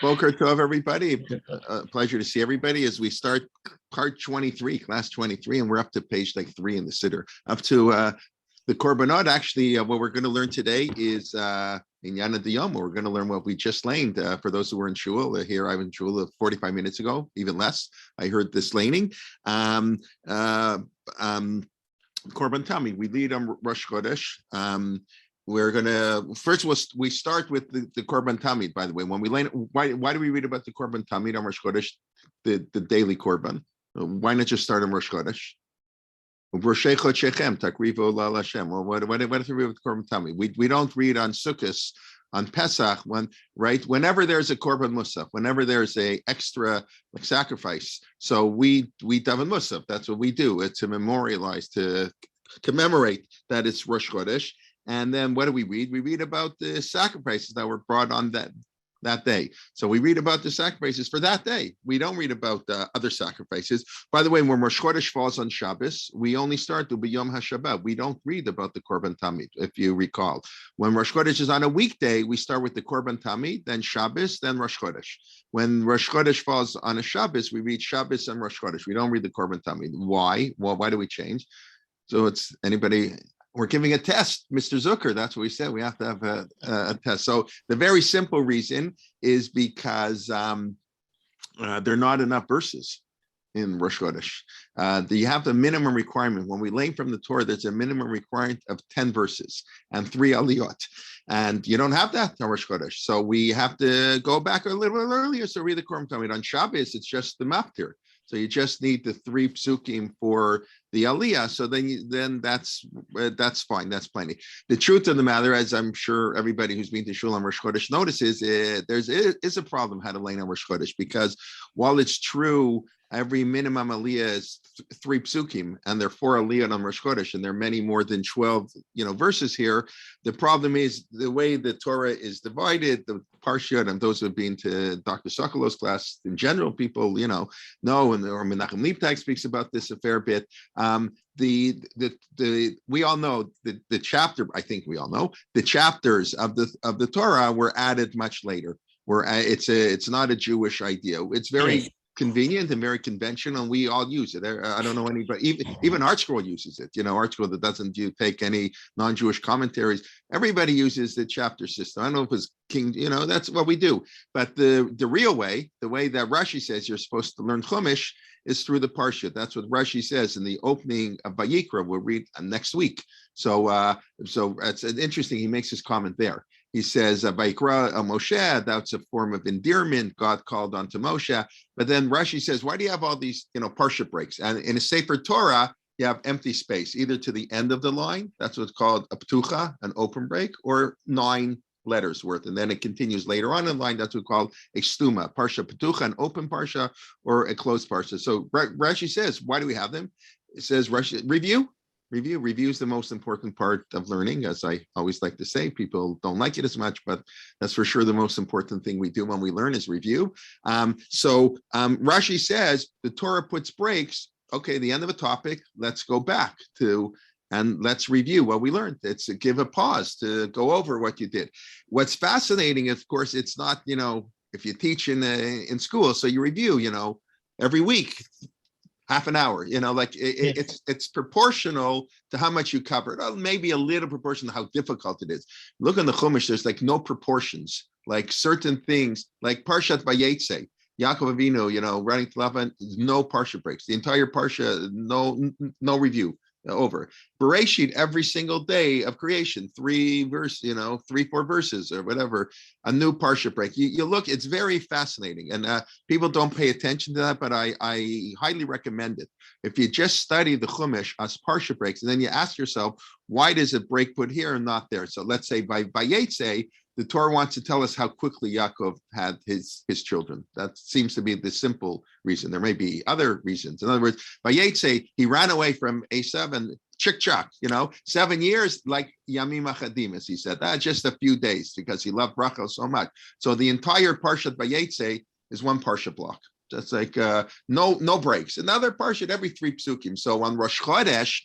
Boker Tov, everybody. Pleasure to see everybody as we start part 23, class 23, and we're up to page like 3 in the Siddur. Up to the Korbanot. Actually, what we're going to learn today is in Yana Diyom. We're going to learn what we just laid. For those who were in shul, here I was in shul 45 minutes ago, even less. I heard this laning. Korban Tami. We lead on Rosh Chodesh. We're gonna first we start with the Korban Tamid. By the way, when we learn why do we read about the Korban Tamid on Rosh Chodesh, the daily Korban? Why not just start on Rosh Chodesh? Roshei Chodshechem Takrivo La Hashem. Well, what if we read with Korban Tamid? We don't read on Sukkot, on Pesach, whenever there's a Korban Musaf, whenever there's a extra like sacrifice. So we daven Musaf. That's what we do. It's to memorialize, to commemorate that it's Rosh Chodesh. And then what do we read? We read about the sacrifices that were brought on that day. So we read about the sacrifices for that day. We don't read about other sacrifices. By the way, when Rosh Chodesh falls on Shabbos, we only start to B'Yom HaShabbat. We don't read about the Korban Tamid, if you recall. When Rosh Chodesh is on a weekday, we start with the Korban Tamid, then Shabbos, then Rosh Chodesh. When Rosh Chodesh falls on a Shabbos, we read Shabbos and Rosh Chodesh. We don't read the Korban Tamid. Why? Well, why do we change? So it's anybody... We're giving a test, Mr. Zucker. That's what we said. We have to have a test. So the very simple reason is because there are not enough verses in Rosh Chodesh. You have the minimum requirement. When we learn from the Torah, there's a minimum requirement of 10 verses and 3 aliyot. And you don't have that on Rosh Chodesh. So we have to go back a little bit earlier. So read the Korban Tamid. On Shabbos, it's just the maftir. So you just need the 3 psukim for the aliyah. So then that's fine. That's plenty. The truth of the matter, as I'm sure everybody who's been to shul on Rosh Chodesh notices, there is a problem how to learn on Rosh Chodesh, because while it's true, every minimum aliyah is 3 psukim, and there are 4 aliyah on Rosh Chodesh, and there are many more than 12, verses here. The problem is the way the Torah is divided, the Parshat, and those who have been to Dr. Sokolow's class in general, people, know, and or Menachem Leibtag speaks about this a fair bit. We all know the chapter. I think we all know the chapters of the Torah were added much later. It's not a Jewish idea. It's very convenient and very conventional, and we all use it. I don't know anybody, even Art Scroll uses it. Art Scroll that doesn't take any non-Jewish commentaries. Everybody uses the chapter system. I don't know if it's King, that's what we do. But the real way, the way that Rashi says you're supposed to learn Hummish, is through the Parsha. That's what Rashi says in the opening of Vayikra. We'll read next week. So it's interesting. He makes his comment there. He says, Vayikra Moshe, that's a form of endearment. God called onto Moshe. But then Rashi says, why do you have all these, Parsha breaks? And in a Sefer Torah, you have empty space, either to the end of the line, that's what's called a ptucha, an open break, or 9 letters worth. And then it continues later on in the line, that's what's called a stuma, parsha ptucha, an open parsha, or a closed parsha. So Rashi says, why do we have them? It says, Rashi, review is the most important part of learning. As I always like to say, people don't like it as much, but that's for sure the most important thing we do when we learn is review. Rashi says the Torah puts breaks. Okay, the end of a topic, let's go back to and let's review what we learned. It's to give a pause to go over what you did. What's fascinating, of course, it's not, if you teach in school, so you review, every week, half an hour, it's proportional to how much you covered. Maybe a little proportion to how difficult it is. Look in the Hummish, there's like no proportions, like certain things, like Parshat Vayetze, Yaakov Avinu, running to Lavan, no Parsha breaks. The entire Parsha, no review. Over Bereshit, every single day of creation, 3 verses, 3-4 verses or whatever, a new parsha break. You look, it's very fascinating, and people don't pay attention to that, but I highly recommend it. If you just study the Hummish as parsha breaks, and then you ask yourself, why does a break put here and not there? So let's say by Vayetze, the Torah wants to tell us how quickly Yaakov had his children. That seems to be the simple reason. There may be other reasons. In other words, Vayetze, he ran away from Esav and chick-chock, 7 years, like Yamim Achadim, as he said, just a few days, because he loved Rachel so much. So the entire Parshat Vayetze is one Parsha block. That's like no breaks. Another Parshat every 3 psukim. So on Rosh Chodesh,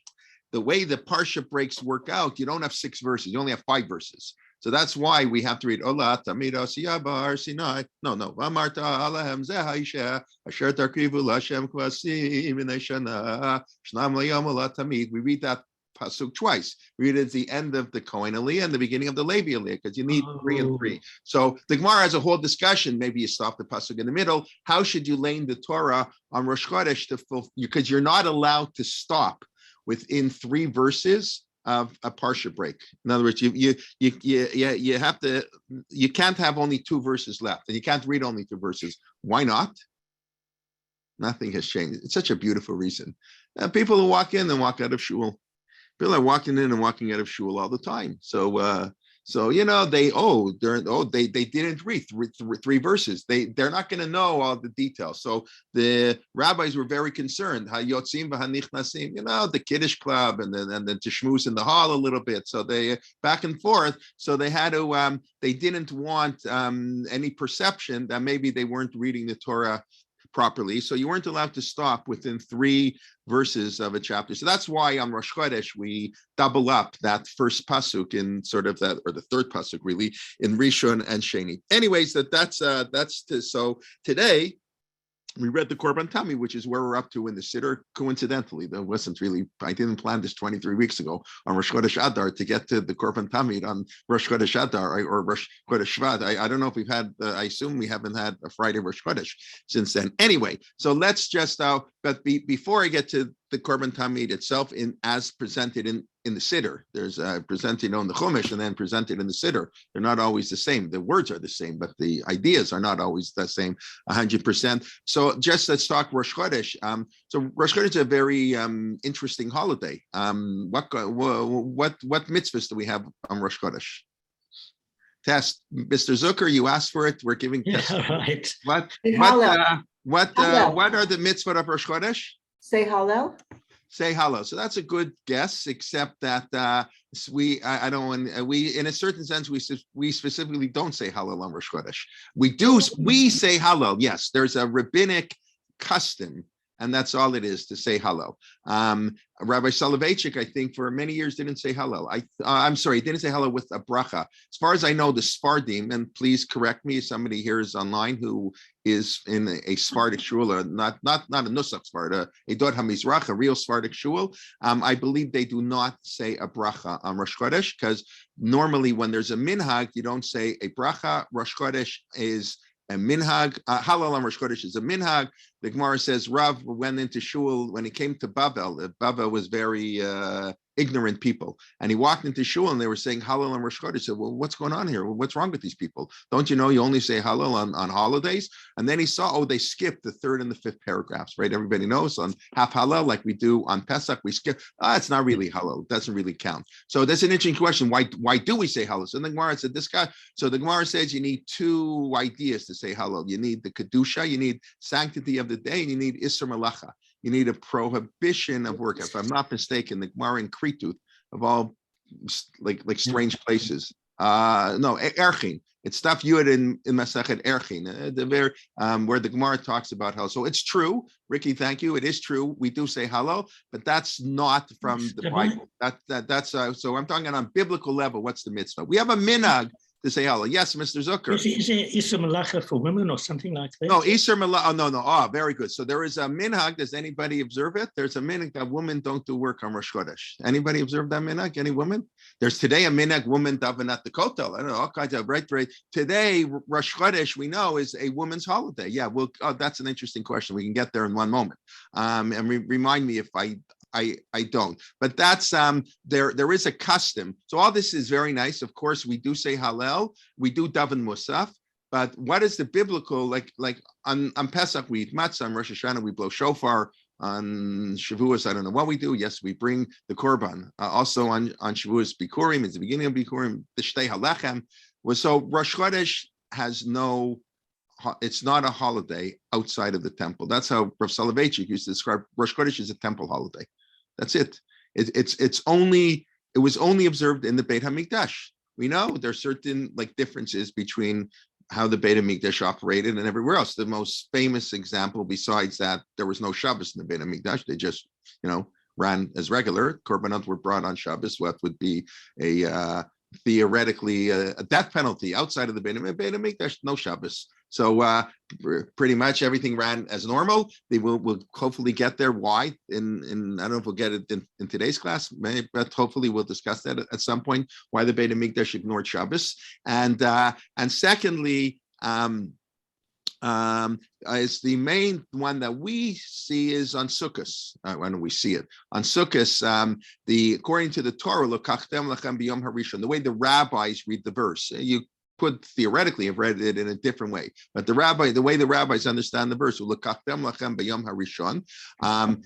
the way the Parsha breaks work out, you don't have 6 verses, you only have 5 verses. So that's why we have to read Ola Tamid Asiyabar Sinai. No, Amarta Alahem Zehaisha Asher Tarkivu Lashem Kwasim Ineshana Shnam Layam Ola Tamid. We read that pasuk twice. Read it at the end of the Kohen Aliyah and the beginning of the Levi Aliyah, because you need 3 and 3. So the Gemara has a whole discussion. Maybe you stop the pasuk in the middle. How should you lane the Torah on Rosh Chodesh to fulfill? Because you're not allowed to stop within 3 verses of a parsha break. In other words, you have to. You can't have only 2 verses left, and you can't read only 2 verses. Why not? Nothing has changed. It's such a beautiful reason. People who walk in and walk out of shul. People are walking in and walking out of shul all the time. So they didn't read 3 verses. They're not going to know all the details. So the rabbis were very concerned. Hayotzim v'hanichnasim, the Kiddush club and then to shmooze in the hall a little bit. So they back and forth. So they had to. They didn't want any perception that maybe they weren't reading the Torah properly. So you weren't allowed to stop within 3 verses of a chapter. So that's why on Rosh Chodesh we double up that first pasuk in sort of that, or the third pasuk really, in Rishon and Sheni. Anyways, so today we read the Korban Tamid, which is where we're up to in the Siddur. Coincidentally, there wasn't really, I didn't plan this 23 weeks ago on Rosh Chodesh Adar to get to the Korban Tamid on Rosh Chodesh Adar or Rosh Chodesh Shvat. I don't know if we've had, I assume we haven't had a Friday Rosh Chodesh since then. Anyway, so let's just, before I get to the Korban Tamid itself, as presented in the Siddur, there's presented on the Hummish and then presented in the Siddur. They're not always the same. The words are the same, but the ideas are not always the same 100%. So just let's talk Rosh Chodesh. So Rosh Chodesh is a very interesting holiday. What mitzvahs do we have on Rosh Chodesh? Test, Mr. Zucker, you asked for it. We're giving tests. Right. What are the mitzvot of Rosh Chodesh? Say hello. Say hello. So that's a good guess, except that we in a certain sense we specifically don't say halal on Rosh Chodesh. We say halal. Yes, there's a rabbinic custom, and that's all it is, to say halal. Rabbi Soloveitchik, I think, for many years didn't say halal. I'm sorry, didn't say halal with a bracha. As far as I know, the Sfardim, and please correct me if somebody here is online who is in a Sephardic shul, or not a Nusach Sfarda, a Dod HaMizrach, a real Sephardic shul. I believe they do not say a bracha on Rosh Chodesh, because normally when there's a minhag, you don't say a bracha. Rosh Chodesh is a minhag. Halal on Rosh Chodesh is a minhag. The Gemara says Rav went into shul when he came to Babel. Babel was very ignorant people, and he walked into shul and they were saying halal on Rosh Chodesh. He said, well, what's going on here? What's wrong with these people? Don't you know you only say halal on holidays? And then he saw, they skipped the 3rd and the 5th paragraphs, right? Everybody knows on half halal, like we do on Pesach, we skip. It's not really halal. It doesn't really count. So that's an interesting question. Why do we say halal? So the Gemara said the Gemara says you need 2 ideas to say halal. You need the kedusha, you need sanctity of the day, and you need isur malacha. You need a prohibition of work. If I'm not mistaken, the Gemara in Kritut, of all like strange places. No, Erchin. It's stuff you had in Masechet Erchin, where the Gemara talks about halal. So it's true, Ricky. Thank you. It is true. We do say halal, but that's not from the Bible. That's so I'm talking on a biblical level. What's the mitzvah? We have a minhag to say halal. Yes, Mr. Zucker. Is it Isser Malacha for women or something like that? No, Isser Malacha. Oh, no. Oh, very good. So there is a minhag. Does anybody observe it? There's a minhag that women don't do work on Rosh Chodesh. Anybody observe that minhag? Any women? There's today a minhag, women daven at the kotel. I don't know, all kinds of right. Today, Rosh Chodesh, we know, is a women's holiday. Yeah, that's an interesting question. We can get there in one moment. And remind me if I don't, but that's there is a custom. So all this is very nice. Of course, we do say Hallel, we do daven Musaf, but what is the biblical, like on Pesach we eat matzah, on Rosh Hashanah we blow shofar, on Shavuos I don't know what we do. Yes, we bring the korban. Also on Shavuos Bikurim, it's the beginning of Bikurim, the Shtei Halechem. So Rosh Chodesh has it's not a holiday outside of the temple. That's how Rav Soloveitchik used to describe Rosh Chodesh as a temple holiday. That's it. It was only observed in the Beit HaMikdash. We know there's certain differences between how the Beit HaMikdash operated and everywhere else. The most famous example, besides that, there was no Shabbos in the Beit HaMikdash. They just, ran as regular. Korbanot were brought on Shabbos. What would be a theoretically a death penalty outside of the Beit HaMikdash, no Shabbos. So pretty much everything ran as normal. They will hopefully get there. Why? In I don't know if we'll get it in today's class, but hopefully we'll discuss that at some point. Why the Beit HaMikdash ignored Shabbos, and secondly, is the main one that we see is on Sukkot. When do we see it? On Sukkot, according to the Torah, the way the rabbis read the verse, you could theoretically have read it in a different way, but the way the rabbis understand the verse,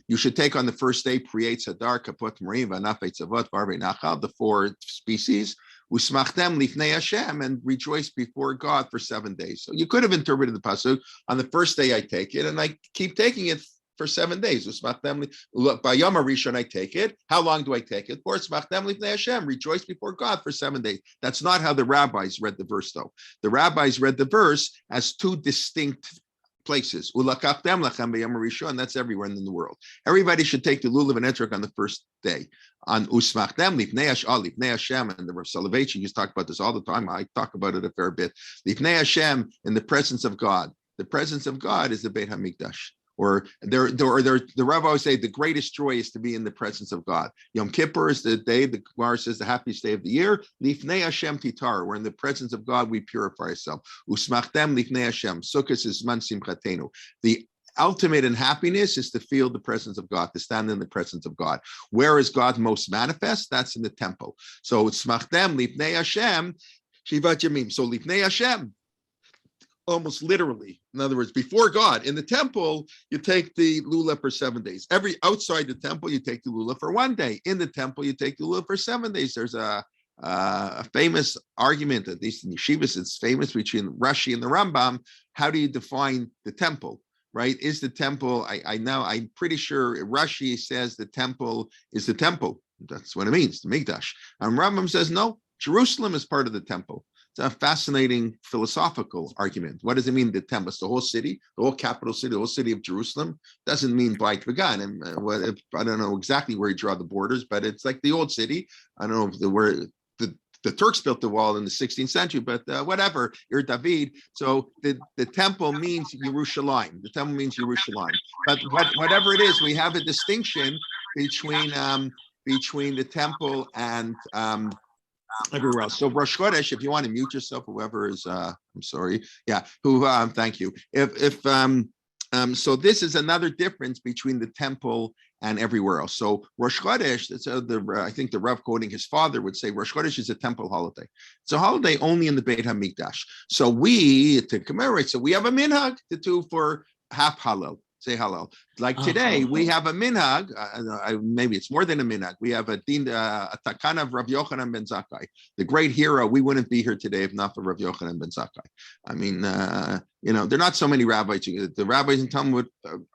you should take on the first day, Siddur, Kapot, Marim, the 4 species, Usmachtem lifnei Hashem, and rejoice before God for 7 days. So you could have interpreted the pasuk, on the first day I take it, and I keep taking it for 7 days. Usmachtem b'yom harishon I take it. How long do I take it for? Usmachtem lifnei Hashem, rejoice before God for 7 days. That's not how the rabbis read the verse, though. The rabbis read the verse as 2 distinct places. Ulakachtem lachem b'yom harishon, that's everywhere in the world. Everybody should take the lulav and etrog on the first day. On Usmachtem lifnei Hashem, and the Rav Soloveitchik used to talk about this all the time. I talk about it a fair bit. Lifnei Hashem, in the presence of God. The presence of God is the Beit HaMikdash. Or the Rabbi always say the greatest joy is to be in the presence of God. Yom Kippur is the day, the Gemara says, the happiest day of the year. Lifnei Hashem titar, we're in the presence of God, we purify ourselves. Usmachtem lifnei Hashem, Sukkot is man simchatenu. The ultimate in happiness is to feel the presence of God, to stand in the presence of God. Where is God most manifest? That's in the temple. So Usmachtem lifnei Hashem, Shivat Yamim. So lifnei Hashem, almost literally. In other words, before God, in the temple, you take the lulav for 7 days. Outside the temple, you take the lulav for 1 day. In the temple, you take the lulav for 7 days. There's a famous argument, at least in yeshivas, it's famous between Rashi and the Rambam. How do you define the temple? Right? Is the temple, I'm pretty sure Rashi says the temple is the temple. That's what it means, the Mikdash. And Rambam says, no, Jerusalem is part of the temple. It's a fascinating philosophical argument. What does it mean, the temple? It's the whole city, the whole capital city, the whole city of Jerusalem. Doesn't mean Beit Vegan. And I don't know exactly where you draw the borders, but it's like the old city. I don't know where the Turks built the wall in the 16th century, but whatever, you're David. So the temple means Yerushalayim. The temple means Yerushalayim. But whatever it is, we have a distinction between the temple and everywhere else. So Rosh Chodesh, if you want to mute yourself, whoever is, I'm sorry, yeah, thank you. So this is another difference between the temple and everywhere else. So Rosh Chodesh, I think the Rav quoting his father would say, Rosh Chodesh is a temple holiday. It's a holiday only in the Beit HaMikdash. So we, to commemorate, so we have a minhag to do for half Hallel. Say Hallel. Like today, we have a minhag. Maybe it's more than a minhag. We have a takana of Rav Yochanan ben Zakkai, the great hero. We wouldn't be here today if not for Rav Yochanan ben Zakkai. I mean, there are not so many rabbis. The rabbis in Talmud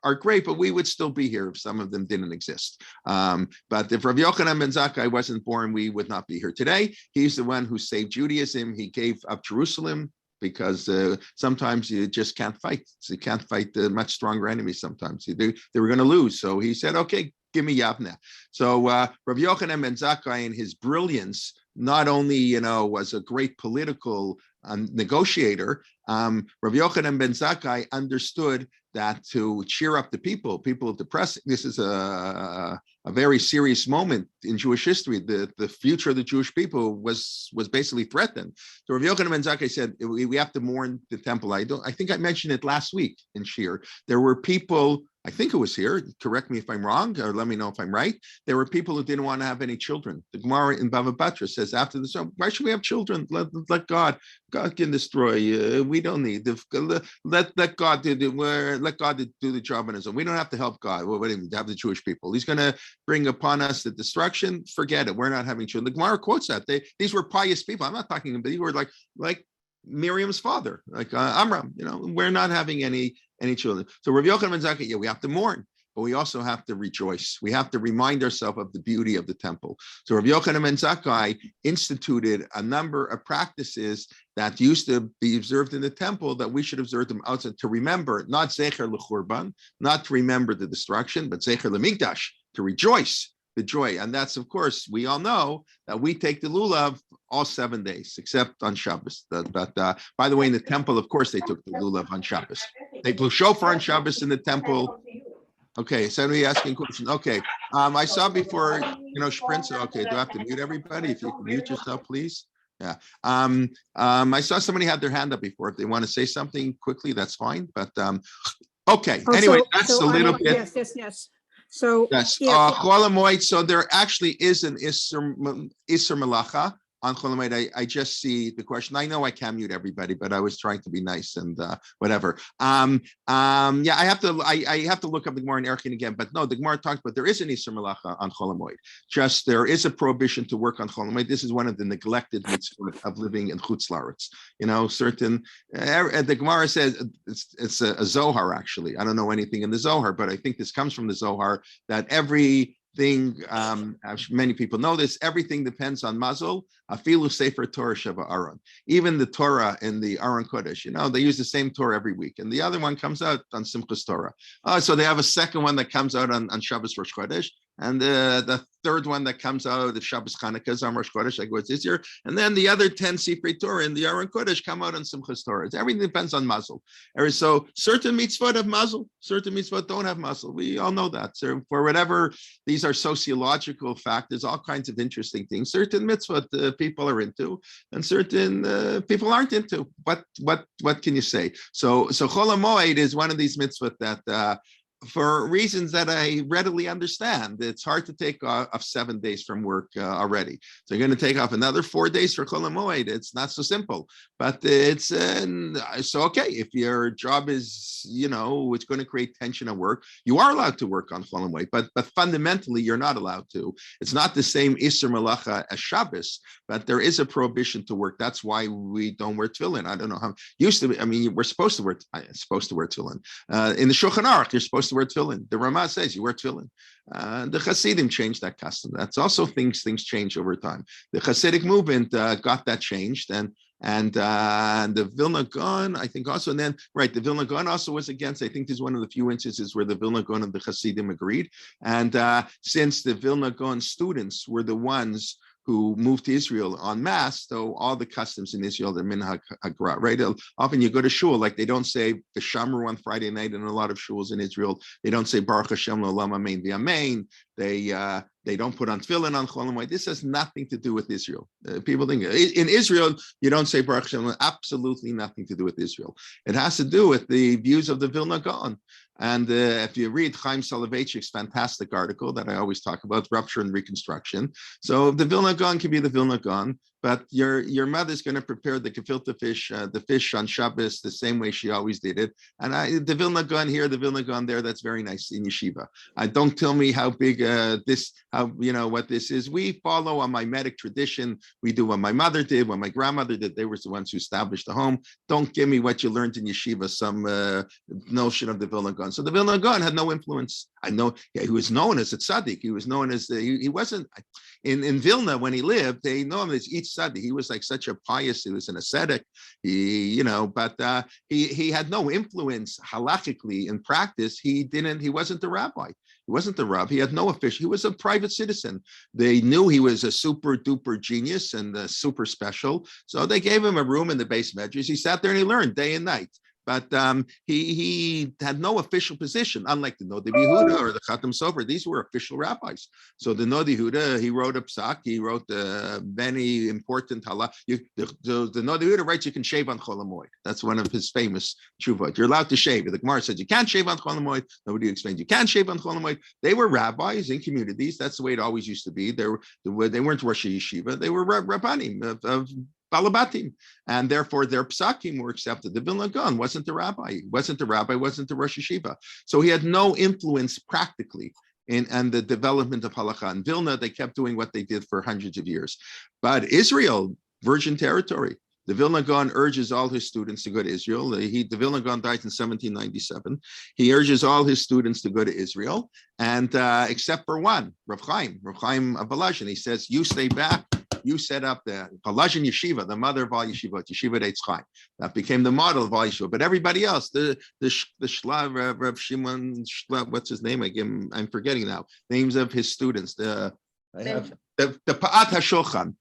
are great, but we would still be here if some of them didn't exist. But if Rav Yochanan ben Zakkai wasn't born, we would not be here today. He's the one who saved Judaism. He gave up Jerusalem, because sometimes you just can't fight. So you can't fight the much stronger enemies sometimes. They were going to lose. So he said, okay, give me Yavne. So Rav Yochanan ben Zakkai, in his brilliance, not only, was a great political negotiator, Rav Yochanan ben Zakkai understood that to cheer up the people depressed. This is a very serious moment in Jewish history. The future of the Jewish people was basically threatened. So Rav Yochanan ben Zakkai said, we have to mourn the temple. I think I mentioned it last week in Shir. There were people, I think it was here, correct me if I'm wrong, or let me know if I'm right. There were people who didn't want to have any children. The Gemara in Bava Batra says after this, why should we have children? Let God can destroy. We don't need. Let God do the job on his own. We don't have to help God. What do you mean, to have the Jewish people? He's going to bring upon us the destruction. Forget it. We're not having children. The Gemara quotes that. These were pious people. I'm not talking about, these were like Miriam's father, like Amram. We're not having any children. So Rav Yochanan ben Zakkai, we have to mourn, but we also have to rejoice. We have to remind ourselves of the beauty of the temple. So Rav Yochanan ben Zakkai instituted a number of practices that used to be observed in the temple that we should observe them outside, to remember, not zecher l'churban, not to remember the destruction, but zecher l'mikdash, to rejoice the joy. And that's, of course, we all know that we take the lulav all 7 days, except on Shabbos. But by the way, in the temple, of course, they took the lulav on Shabbos. They blew shofar on Shabbos in the temple. Okay, somebody asking a question. Okay, I saw before, Sprint. Okay, do I have to mute everybody? If you can mute yourself, please. Yeah. I saw somebody had their hand up before. If they want to say something quickly, that's fine. But okay. Anyway, that's a little bit. Yes. So yes. yeah. Chol Hamoed. So there actually is an Isser Melacha on Chol Hamoed. I just see the question. I know I can't mute everybody, but I was trying to be nice and whatever. Yeah, I have to look up the Gemara in Erkin again, but no, the Gemara talks about there is an Isser Melacha on Chol Hamoed. Just there is a prohibition to work on Chol Hamoed. This is one of the neglected mitzvot of living in Chutz La'aretz. Certain the Gemara says it's a Zohar actually. I don't know anything in the Zohar, but I think this comes from the Zohar that everything, many people know this, everything depends on mazel. Afilu Sefer Torah Sheva Aron. Even the Torah in the Aron Chodesh, they use the same Torah every week, and the other one comes out on Simchas Torah. So they have a second one that comes out on Shabbos Rosh Chodesh, and the third one that comes out of Shabbos Chanukah is on Rosh Chodesh, like what's this year, and then the other 10 Sifrei Torah in the Aron Chodesh come out on Simchas Torah. Everything depends on mazel. So certain mitzvot have mazel, certain mitzvot don't have mazel. We all know that. So for whatever, these are sociological factors, all kinds of interesting things. Certain mitzvot people are into, and certain people aren't into. What can you say? So Chol Hamoed is one of these mitzvot that for reasons that I readily understand, it's hard to take off 7 days from work already. So you're going to take off another 4 days for Chol Hamoed. It's not so simple, but it's so okay. If your job is, it's going to create tension at work, you are allowed to work on Chol Hamoed, but fundamentally you're not allowed to. It's not the same Isser Melacha as Shabbos, but there is a prohibition to work. That's why we don't wear tefillin. I don't know how used to be. I mean, we're supposed to wear tefillin. In the Shulchan Aruch, you're supposed to wear tefillin. The Ramah says you wear tefillin. The Hasidim changed that custom. That's also things change over time. The Hasidic movement got that changed, and the Vilna Gaon, I think also, and then the Vilna Gaon also was against. I think this is one of the few instances where the Vilna Gaon and the Hasidim agreed. And since the Vilna Gaon students were the ones who moved to Israel en masse, so all the customs in Israel, they're minhag hagra, right? Often you go to shul, like they don't say the Shamru on Friday night in a lot of shuls in Israel. They don't say Baruch Hashem L'olam Amen V'Amen. They don't put on tefillin on Chol Hamoed. This has nothing to do with Israel. People think in Israel you don't say Baruch Hashem. Absolutely nothing to do with Israel. It has to do with the views of the Vilna Gaon. And if you read Chaim Soloveitchik's fantastic article that I always talk about, Rupture and Reconstruction. So the Vilna Gaon can be the Vilna Gaon, but your mother's going to prepare the gefilte fish, the fish on Shabbos the same way she always did it. And the Vilna Gaon here, the Vilna Gaon there, that's very nice in yeshiva. Don't tell me how big what this is. We follow a mimetic tradition. We do what my mother did, what my grandmother did. They were the ones who established the home. Don't give me what you learned in yeshiva, some notion of the Vilna Gaon. So the Vilna Gaon had no influence. I know he was known as a tzaddik. He was known as he wasn't in Vilna when he lived. They know him as each tzaddik. He was like such a pious. He was an ascetic. But he had no influence halachically in practice. He wasn't the rabbi. He wasn't the Rav. He had no official. He was a private citizen. They knew he was a super duper genius and super special. So they gave him a room in the base medrash. He sat there and he learned day and night. But he had no official position, unlike the Nodi Yehuda or the Chatam Sofer. These were official rabbis. So the Nodi Yehuda, he wrote a psak, he wrote many important halach. The Nodi Yehuda writes you can shave on Chol Hamoed. That's one of his famous shuvot. You're allowed to shave. The Gemara says you can't shave on Chol Hamoed. Nobody explained you can't shave on Chol Hamoed. They were rabbis in communities. That's the way it always used to be. They weren't Rosh Yeshiva. They were rabbanim of Balabatim, and therefore their psakim were accepted. The Vilna Gaon wasn't the rabbi, wasn't the Rosh Yeshiva. So he had no influence practically in the development of halakha. In Vilna, they kept doing what they did for hundreds of years. But Israel, virgin territory, the Vilna Gaon urges all his students to go to Israel. The Vilna Gaon died in 1797. He urges all his students to go to Israel, and except for one, Rav Chaim of Volozhin. He says, you stay back. You set up the Palazhin Yeshiva, the mother of all yeshivot, Yeshiva Eitz Chaim. That became the model of all yeshiva. But everybody else, the Shlav, Rav Shimon Shlav, what's his name? I'm forgetting now. Names of his students. The Pa'at HaShulchan.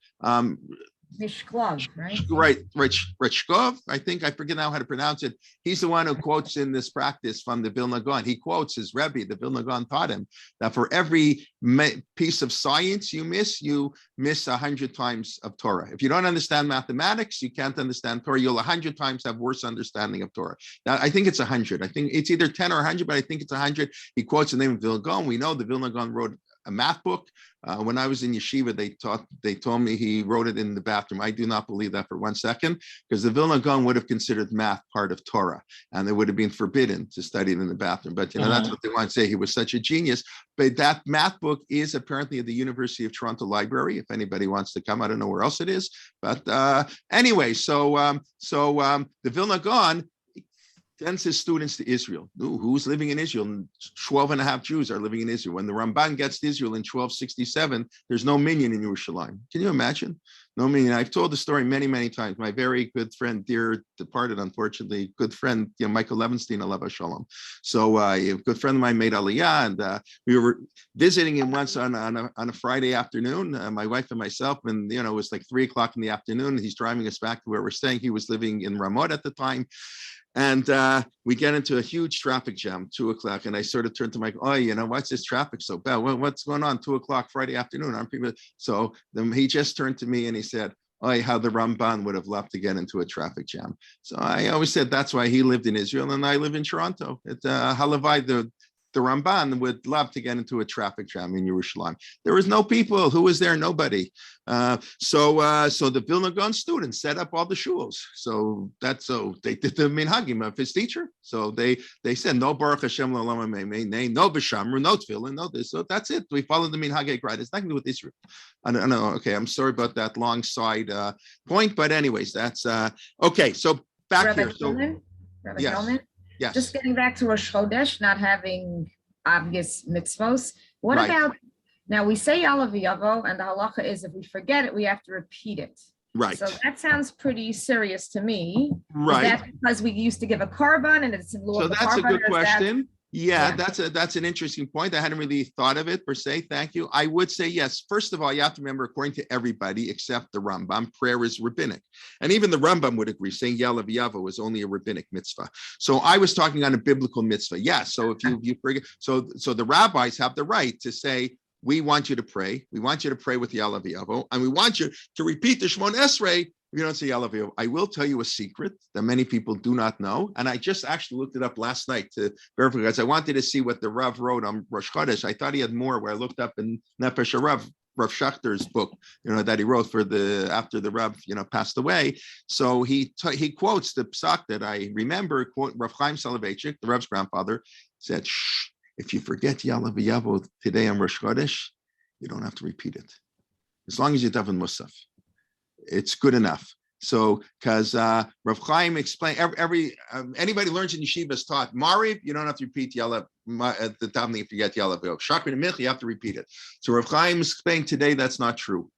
Mishklov, right? Right, Richkov, I think, I forget now how to pronounce it. He's the one who quotes in this practice from the Vilna Gaon. He quotes his Rabbi, the Vilna Gaon taught him that for every piece of science you miss 100 times of Torah. If you don't understand mathematics, you can't understand Torah. You'll 100 times have worse understanding of Torah. Now, I think it's 100. I think it's either 10 or 100, but I think it's 100. He quotes the name of Vilna Gaon. We know the Vilna Gaon wrote a math book. When I was in yeshiva, they told me he wrote it in the bathroom. I do not believe that for 1 second, because the Vilna Gaon would have considered math part of Torah, and it would have been forbidden to study it in the bathroom. But that's what they want to say. He was such a genius. But that math book is apparently at the University of Toronto Library. If anybody wants to come, I don't know where else it is. But anyway, so the Vilna Gaon sends his students to Israel. Who's living in Israel? 12 and a half Jews are living in Israel. When the Ramban gets to Israel in 1267, there's no minyan in Yerushalayim. Can you imagine? No minyan. I've told the story many, many times. My very good friend, dear departed, unfortunately, good friend, Michael Levenstein, Alav Shalom. So a good friend of mine made Aliyah, and we were visiting him once on a Friday afternoon, my wife and myself, and it was like 3 o'clock in the afternoon. He's driving us back to where we're staying. He was living in Ramot at the time. And we get into a huge traffic jam, 2 o'clock. And I sort of turned to Mike, what's this traffic so bad? What's going on 2 o'clock Friday afternoon? Aren't people? So then he just turned to me and he said, how the Ramban would have loved to get into a traffic jam. So I always said that's why he lived in Israel and I live in Toronto. Halavai, the Ramban would love to get into a traffic jam in Yerushalayim. There was no people. Who was there? Nobody. So the Vilna Gaon students set up all the shuls. So they did the minhagim of his teacher. So they said no Baruch Hashem L'olam Amen, no B'Shamru, no Tefillin, no this. So that's it. We followed the minhag right. It's nothing to do with Israel. I don't know. Okay, I'm sorry about that long side point, but anyways, that's okay. So back Rabbi here. Kelman? Rabbi Yes. Kelman? Yes. Just getting back to Rosh Chodesh, not having obvious mitzvos. What Right. about, now we say Yalav Yavo, and the halacha is if we forget it, we have to repeat it. Right. So that sounds pretty serious to me. Right. Is that because we used to give a korban and it's in lieu So of the that's a korban, good or is that- question. Yeah, Yeah. that's an interesting point. I hadn't really thought of it per se. Thank you. I would say yes. First of all, you have to remember, according to everybody except the Rambam, prayer is rabbinic, and even the Rambam would agree. Saying Yalav Yavo is only a rabbinic mitzvah. So I was talking on a biblical mitzvah. Yeah. So if you forget, so the rabbis have the right to say, we want you to pray. We want you to pray with Yalav Yavo, and we want you to repeat the Shemon Esrei. You don't say Yalav Yavo. I will tell you a secret that many people do not know. And I just actually looked it up last night to verify, because I wanted to see what the Rav wrote on Rosh Chodesh. I thought he had more, where I looked up in Nefesh Rav Schachter's book, that he wrote for after the Rav, passed away. So he quotes the psak that I remember, quote Rav Chaim Soloveitchik, the Rav's grandfather, said, shh, if you forget Yalav Yavo today on Rosh Chodesh, you don't have to repeat it. As long as you daven Musaf. It's good enough. So, because Rav Chaim explained, anybody learns in yeshiva is taught Mariv, you don't have to repeat Yalav at the davening if you get Yalav. Shachar and Mincha, you have to repeat it. So Rav Chaim explained today that's not true.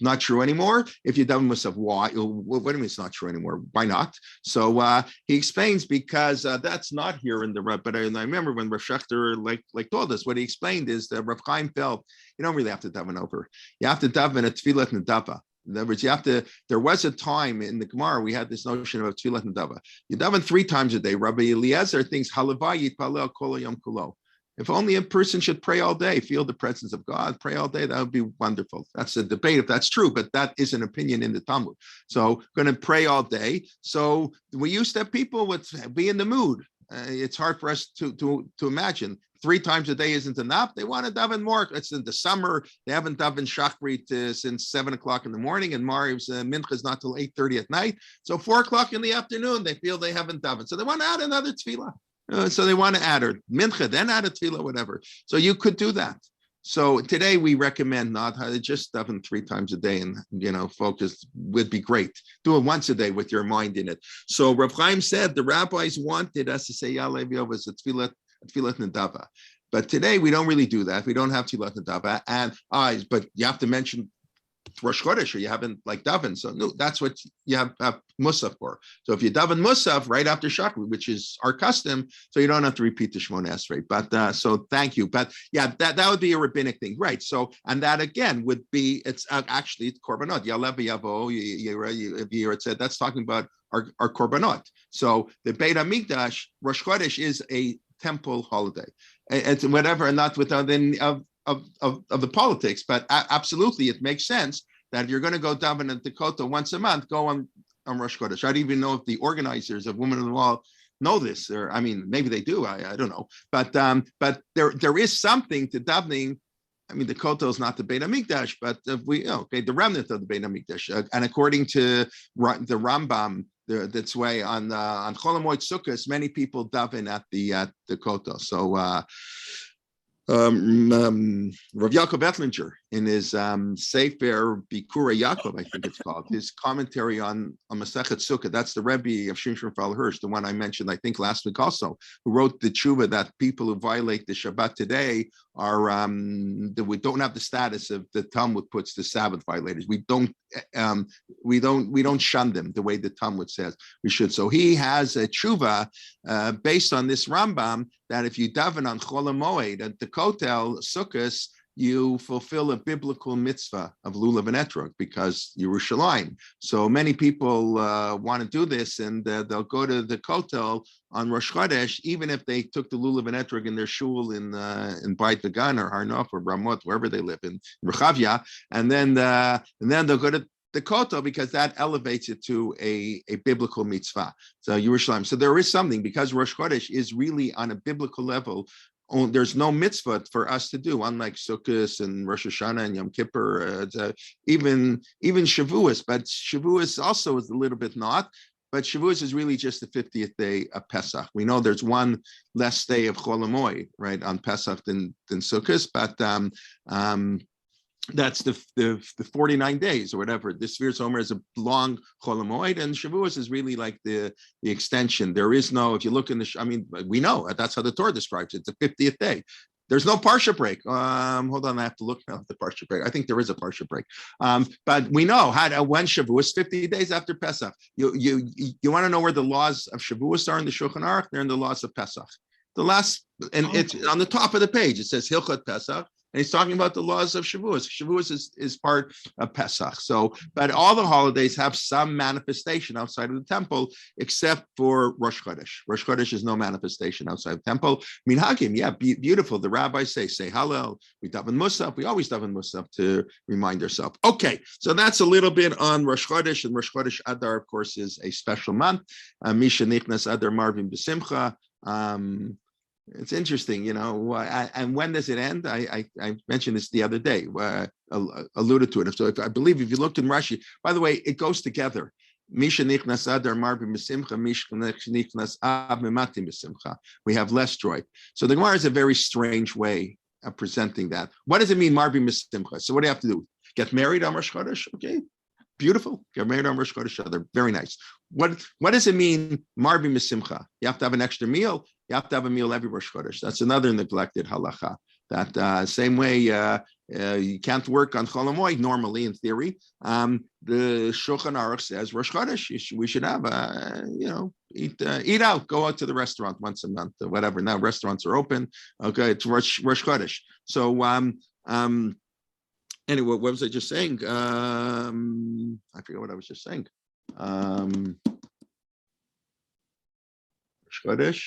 Not true anymore. If you daven Musaf, why? What do you mean it's not true anymore? Why not? So he explains because that's not here in the Rav. But I remember when Rav Shachter like told us, what he explained is that Rav Chaim felt you don't really have to daven over. You have to daven a tefillah nedava. In other words, there was a time in the Gemara, we had this notion of tefillah nedava. You daven 3 times a day. Rabbi Eliezer thinks, halavai yitpalel kol yom kulo. If only a person should pray all day, feel the presence of God, pray all day, that would be wonderful. That's a debate if that's true, but that is an opinion in the Talmud. So going to pray all day. So we used to have people be in the mood. It's hard for us to imagine. 3 times a day isn't enough. They want to daven more. It's in the summer. They haven't davened Shachrit since 7 o'clock in the morning, and Mariv's Mincha is not till 8:30 at night. So 4 o'clock in the afternoon, they feel they haven't davened. So they want to add another tefillah. So they want to add her Mincha, then add a tefillah, whatever. So you could do that. So today we recommend not just daven 3 times a day, and focus would be great. Do it once a day with your mind in it. So Rav Chaim said the rabbis wanted us to say Yalav Yavo as a tefillah nedava, but today we don't really do that. We don't have tefillah nedava, but you have to mention Rosh Chodesh or you haven't like daven. So no, that's what you have Musaf for. So if you daven Musaf right after Shachri, which is our custom, so you don't have to repeat the Shemona Esrei. But so thank you. But yeah, that would be a rabbinic thing, right? So and that again would be it's actually it's korbanot. Yalev Yavo. It said that's talking about our korbanot. So the Beit Hamikdash Rosh Chodesh is a temple holiday. It's whatever, and not without any of the politics, but absolutely, it makes sense that if you're going to go daven at Dakota once a month, go on Rosh Chodesh. I don't even know if the organizers of Women of the Wall know this, or I mean, maybe they do. I don't know, but there is something to davening. I mean, the Kotel is not the Beit Hamikdash, but the remnant of the Beit Hamikdash, and according to the Rambam, that's way on Chol Hamoed Sukkos, many people daven at the Kotel. So. Rav Yaakov Ettlinger in his Sefer Bikura Yaakov, I think it's called, his commentary on Masechet Sukkah. That's the Rebbe of Shimshon Raphael Hirsch, the one I mentioned, I think last week also, who wrote the tshuva that people who violate the Shabbat today are that we don't have the status of the Talmud puts the Sabbath violators. We don't shun them the way the Talmud says we should. So he has a tshuva based on this Rambam that if you daven on Chol Hamoed at the Kotel Sukkos, you fulfill a biblical mitzvah of lulav and etrog because Yerushalayim. So many people want to do this, and they'll go to the Kotel on Rosh Chodesh, even if they took the lulav and etrog in their shul in Beit Dagan or Har Nof or Ramot, wherever they live in Rechavia, and then they'll go to the Kotel because that elevates it to a biblical mitzvah. So Yerushalayim. So there is something, because Rosh Chodesh is really on a biblical level. There's no mitzvah for us to do, unlike Sukkot and Rosh Hashanah and Yom Kippur, even Shavuos. But Shavuos also is a little bit not. But Shavuos is really just the 50th day of Pesach. We know there's one less day of Chol Hamoed, right, on Pesach than Sukkot, but that's the 49 days or whatever. The Sfiras Omer is a long Chol Hamoed, and Shavuos is really like the extension. There is no, if you look in we know that's how the Torah describes it. It's the 50th day. There's no Parsha break. Hold on, I have to look now at the Parsha break. I think there is a Parsha break. But we know when Shavuos, 50 days after Pesach. You want to know where the laws of Shavuos are in the Shulchan Aruch? They're in the laws of Pesach. The last, and it's on the top of the page. It says Hilchot Pesach. And he's talking about the laws of Shavuos. Shavuos is part of Pesach. So, but all the holidays have some manifestation outside of the temple, except for Rosh Chodesh. Rosh Chodesh is no manifestation outside the temple. Minhagim, yeah, beautiful. The rabbis say Hallel. We daven Musaf. We always daven Musaf to remind ourselves. Okay, so that's a little bit on Rosh Chodesh. And Rosh Chodesh Adar, of course, is a special month. Misha Nichnas Adar Marvin B'Simcha. It's interesting, and when does it end? I mentioned this the other day, alluded to it. So I believe if you looked in Rashi, by the way, it goes together. Misha nichnas adar marbi b'simcha, misha nichnas av mematim b'simcha. We have less joy. So the Gemara is a very strange way of presenting that. What does it mean, marbi b'simcha? So what do you have to do? Get married on Rosh Chodesh? Okay, beautiful. Get married on Rosh Chodesh. They're very nice. What does it mean, marbi b'simcha? You have to have an extra meal. You have to have a meal every Rosh Chodesh. That's another neglected halacha. That same way you can't work on Chol Hamoed normally, in theory. The Shulchan Aruch says Rosh Chodesh we should have eat out, go out to the restaurant once a month or whatever. Now restaurants are open. Okay, it's Rosh Chodesh. So anyway, what was I just saying? I forget what I was just saying. Rosh Chodesh.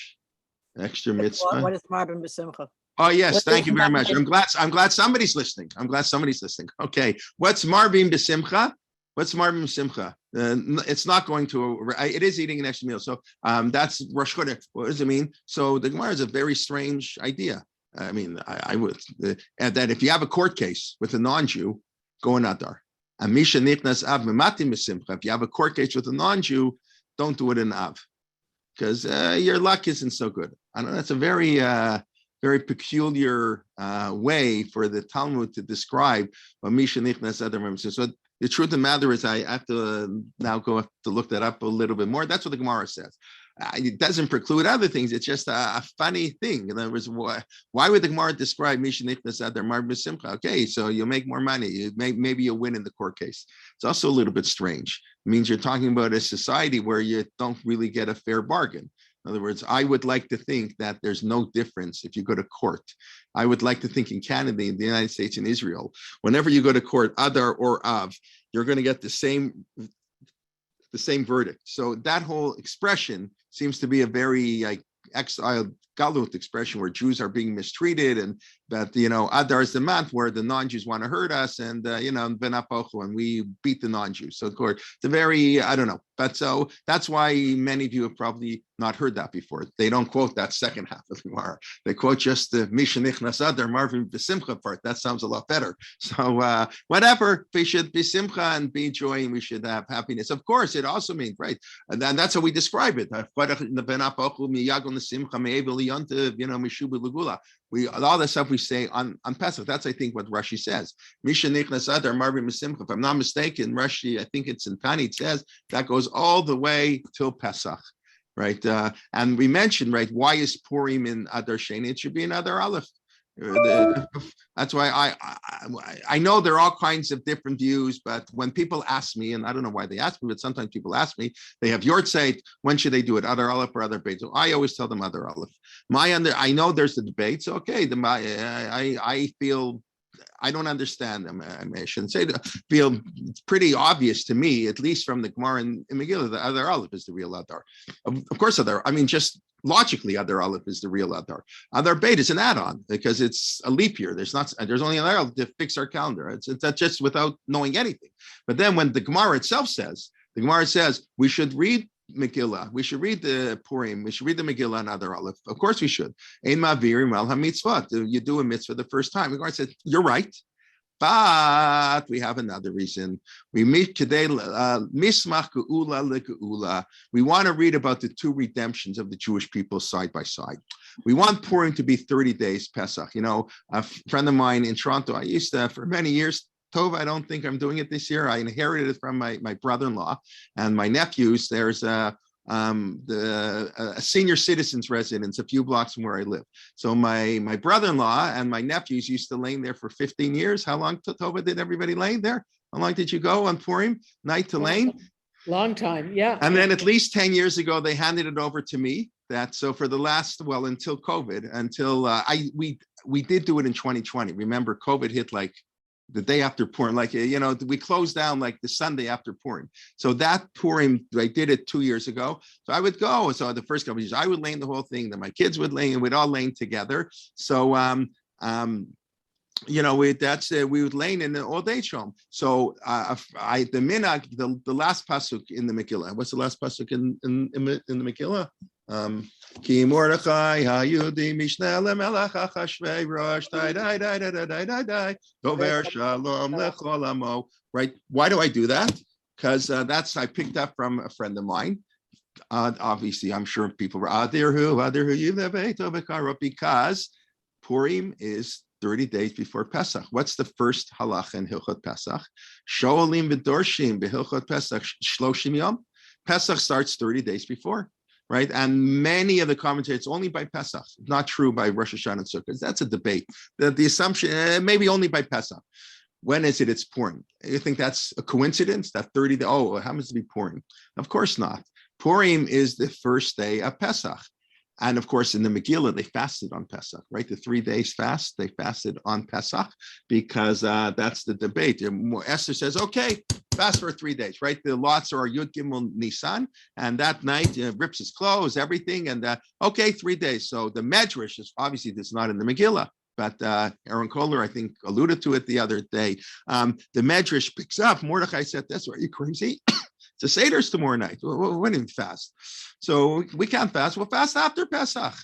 Extra mitzvah. What is Marvin B'Simcha? Oh yes, thank you very much. I'm glad somebody's listening. Okay, what's Marvin B'Simcha? What's Marvin B'Simcha? It's not going to. It is eating an extra meal. So that's Rosh Chodesh. What does it mean? So the Gemara is a very strange idea. I mean, I would add that if you have a court case with a non-Jew, go in Adar. And Misha Nichnas Av Mematim B'Simcha. If you have a court case with a non-Jew, don't do it in Av, because your luck isn't so good. I know that's a very, very peculiar way for the Talmud to describe what Misha Nichnas Adar Mematim. So the truth of the matter is, I have to now go to look that up a little bit more. That's what the Gemara says. It doesn't preclude other things. It's just a funny thing. In other words, why would the Gemara describe Misha Nichnas Adar Mar B'Simcha? Okay, so you'll make more money. Maybe you'll win in the court case. It's also a little bit strange. It means you're talking about a society where you don't really get a fair bargain. In other words, I would like to think that there's no difference if you go to court. I would like to think in Canada, in the United States, and Israel, whenever you go to court, Adar or Av, you're going to get the same verdict. So that whole expression seems to be a very like exiled galut expression where Jews are being mistreated, and that Adar is the month where the non-Jews want to hurt us, and Ben Apochu, and we beat the non-Jews. So of course, it's a very, I don't know, but so that's why many of you have probably not heard that before. They don't quote that second half of the Gemara. They quote just the Misha Nichnas Adar Marvin B'Simcha part. That sounds a lot better. So whatever, we should be simcha and be joy, and we should have happiness. Of course, it also means, right, and then that's how we describe it. We all the stuff we say on Pesach. That's, I think, what Rashi says. Misha Nichnas Adar Marvin B'Simcha. If I'm not mistaken, Rashi, I think it's in Tani, it says that goes all the way till Pesach. Right, and we mentioned, right, why is Purim in Adar Sheni? It should be in Adar Aleph. That's why I know there are all kinds of different views, but when people ask me, and I don't know why they ask me, but sometimes people ask me, they have Yortzeit, when should they do it, Adar Aleph or Adar Beit? So I always tell them Adar Aleph. I know there's the debate, so okay, I feel. I don't understand them. I shouldn't say that. Feel it's pretty obvious to me, at least from the Gemara in Megillah, that Adar Aleph is the real Adar. Of course, Adar. I mean, just logically, Adar Aleph is the real Adar. Adar Beit is an add-on because it's a leap year. There's only an Adar Aleph to fix our calendar. It's just without knowing anything. But then when the Gemara itself says, we should read Megillah. We should read the Purim. We should read the Megillah and Adar Aleph. Of course we should. Ein ma'avirim al hamitzvah. You do a mitzvah the first time. The Gemara said, you're right. But we have another reason. We meet today, mismach geula legeula. We want to read about the two redemptions of the Jewish people side by side. We want Purim to be 30 days Pesach. A friend of mine in Toronto, I used to, for many years, Tova, I don't think I'm doing it this year. I inherited it from my brother-in-law and my nephews. There's a senior citizens residence a few blocks from where I live. So my brother-in-law and my nephews used to lay there for 15 years. How long, Tova, did everybody lay there? How long did you go on Purim night to Lane? Long time, yeah. And then at least 10 years ago, they handed it over to me. So for the last, until COVID, we did do it in 2020. Remember, COVID hit like the day after Purim, we closed down like the Sunday after Purim. So that Purim, I did it 2 years ago. So I would go. So the first couple of years, I would lane the whole thing. Then my kids would lane, and we'd all lane together. So, we would lane in the old age home. So the minhag, the last pasuk in the Megillah. What's the last pasuk in the Megillah? Ki Mordechai Hayudi Mishneh lemelech Achashverosh die Dover Shalom lechol amo. Right? Why do I do that? Because I picked up from a friend of mine. Obviously, I'm sure people were because Purim is 30 days before Pesach. What's the first halacha in Hilchot Pesach? Shoalim v'dorshim b'Hilchot Pesach shloshim yom. Pesach starts 30 days before. Right, and many of the commentators only by Pesach, not true by Rosh Hashanah and Sukkot. That's a debate. The assumption maybe only by Pesach. When is it? It's Purim. You think that's a coincidence? That 30 days? Oh, it happens to be Purim. Of course not. Purim is the first day of Pesach, and of course in the Megillah they fasted on Pesach. Right, the 3 days fast they fasted on Pesach because that's the debate. Esther says, okay, fast for 3 days, right? The lots are Yud Gimel Nisan, and that night rips his clothes, everything, and 3 days. So the Medrash is obviously this is not in the Megillah, but Aaron Kohler, I think, alluded to it the other day. The Medrash picks up. Mordechai said, "That's right, you crazy." The Seder's tomorrow night. We didn't fast, so we can't fast. We'll fast after Pesach.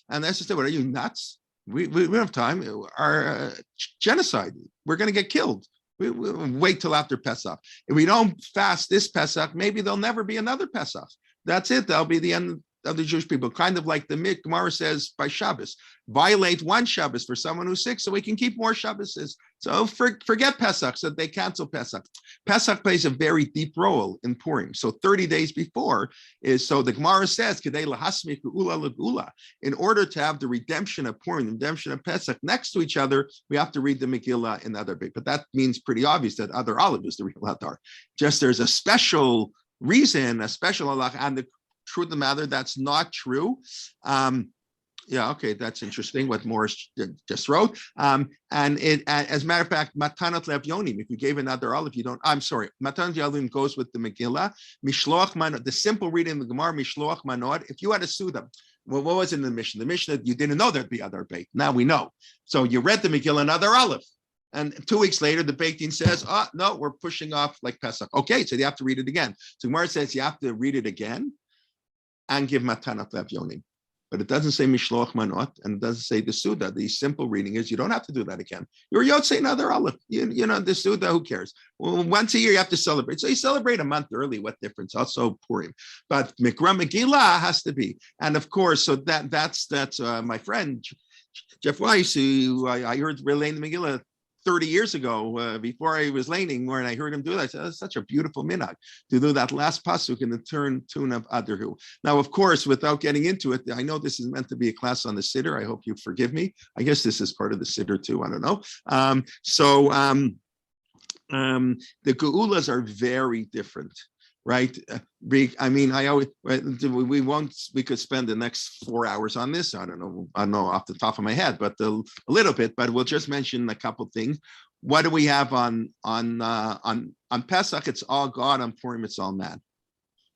And that's just what are you nuts? We don't have time. Our genocide. We're going to get killed. We wait till after Pesach. If we don't fast this Pesach, maybe there'll never be another Pesach. That's it. That'll be the end of the Jewish people, kind of like the Gemara says by Shabbos, violate one Shabbos for someone who's sick so we can keep more Shabbases. So forget Pesach, so they cancel Pesach. Pesach plays a very deep role in Purim. So 30 days before is, so the Gemara says, in order to have the redemption of Purim, the redemption of Pesach next to each other, we have to read the Megillah in Adar Beit. But that means pretty obvious that Adar Aleph is the real Adar. Just there's a special reason, a special halakha, and the truth of the matter, that's not true. Yeah, okay, that's interesting what Morris just wrote. And it, as a matter of fact, Matanat Lev Yonim, if you gave another Aleph, you don't, I'm sorry, Matanat Yonim goes with the Megillah. Mishloach Manot, the simple reading of the Gemara, Mishloach Manot, if you had a Suda, well, what was in the Mishnah? The Mishnah, you didn't know there'd be other Beit. Now we know. So you read the Megillah, another Aleph. And 2 weeks later, the Beit Din says, oh, no, we're pushing off like Pesach. Okay, so you have to read it again. So Gemara says you have to read it again and give Matanat Lev Yonim. But it doesn't say Mishloach Manot, and it doesn't say the Suda. The simple reading is you don't have to do that again. You're Yotzei another Aleph. You know, the Suda, who cares? Well, once a year you have to celebrate. So you celebrate a month early. What difference? Also Purim. But Mikra Megillah has to be. And of course, so that's my friend, Jeff Weiss, who I heard relaying the Megillah 30 years ago, before I was laning, when I heard him do that, I said, that's such a beautiful minhag to do that last pasuk in the tune of Adarhu. Now, of course, without getting into it, I know this is meant to be a class on the Siddur. I hope you forgive me. I guess this is part of the Siddur too. I don't know. The Geulas are very different. Right. I mean, I always, we could spend the next 4 hours on this. I don't know off the top of my head, but a little bit, but we'll just mention a couple things. What do we have on Pesach? It's all God. On Purim, it's all man.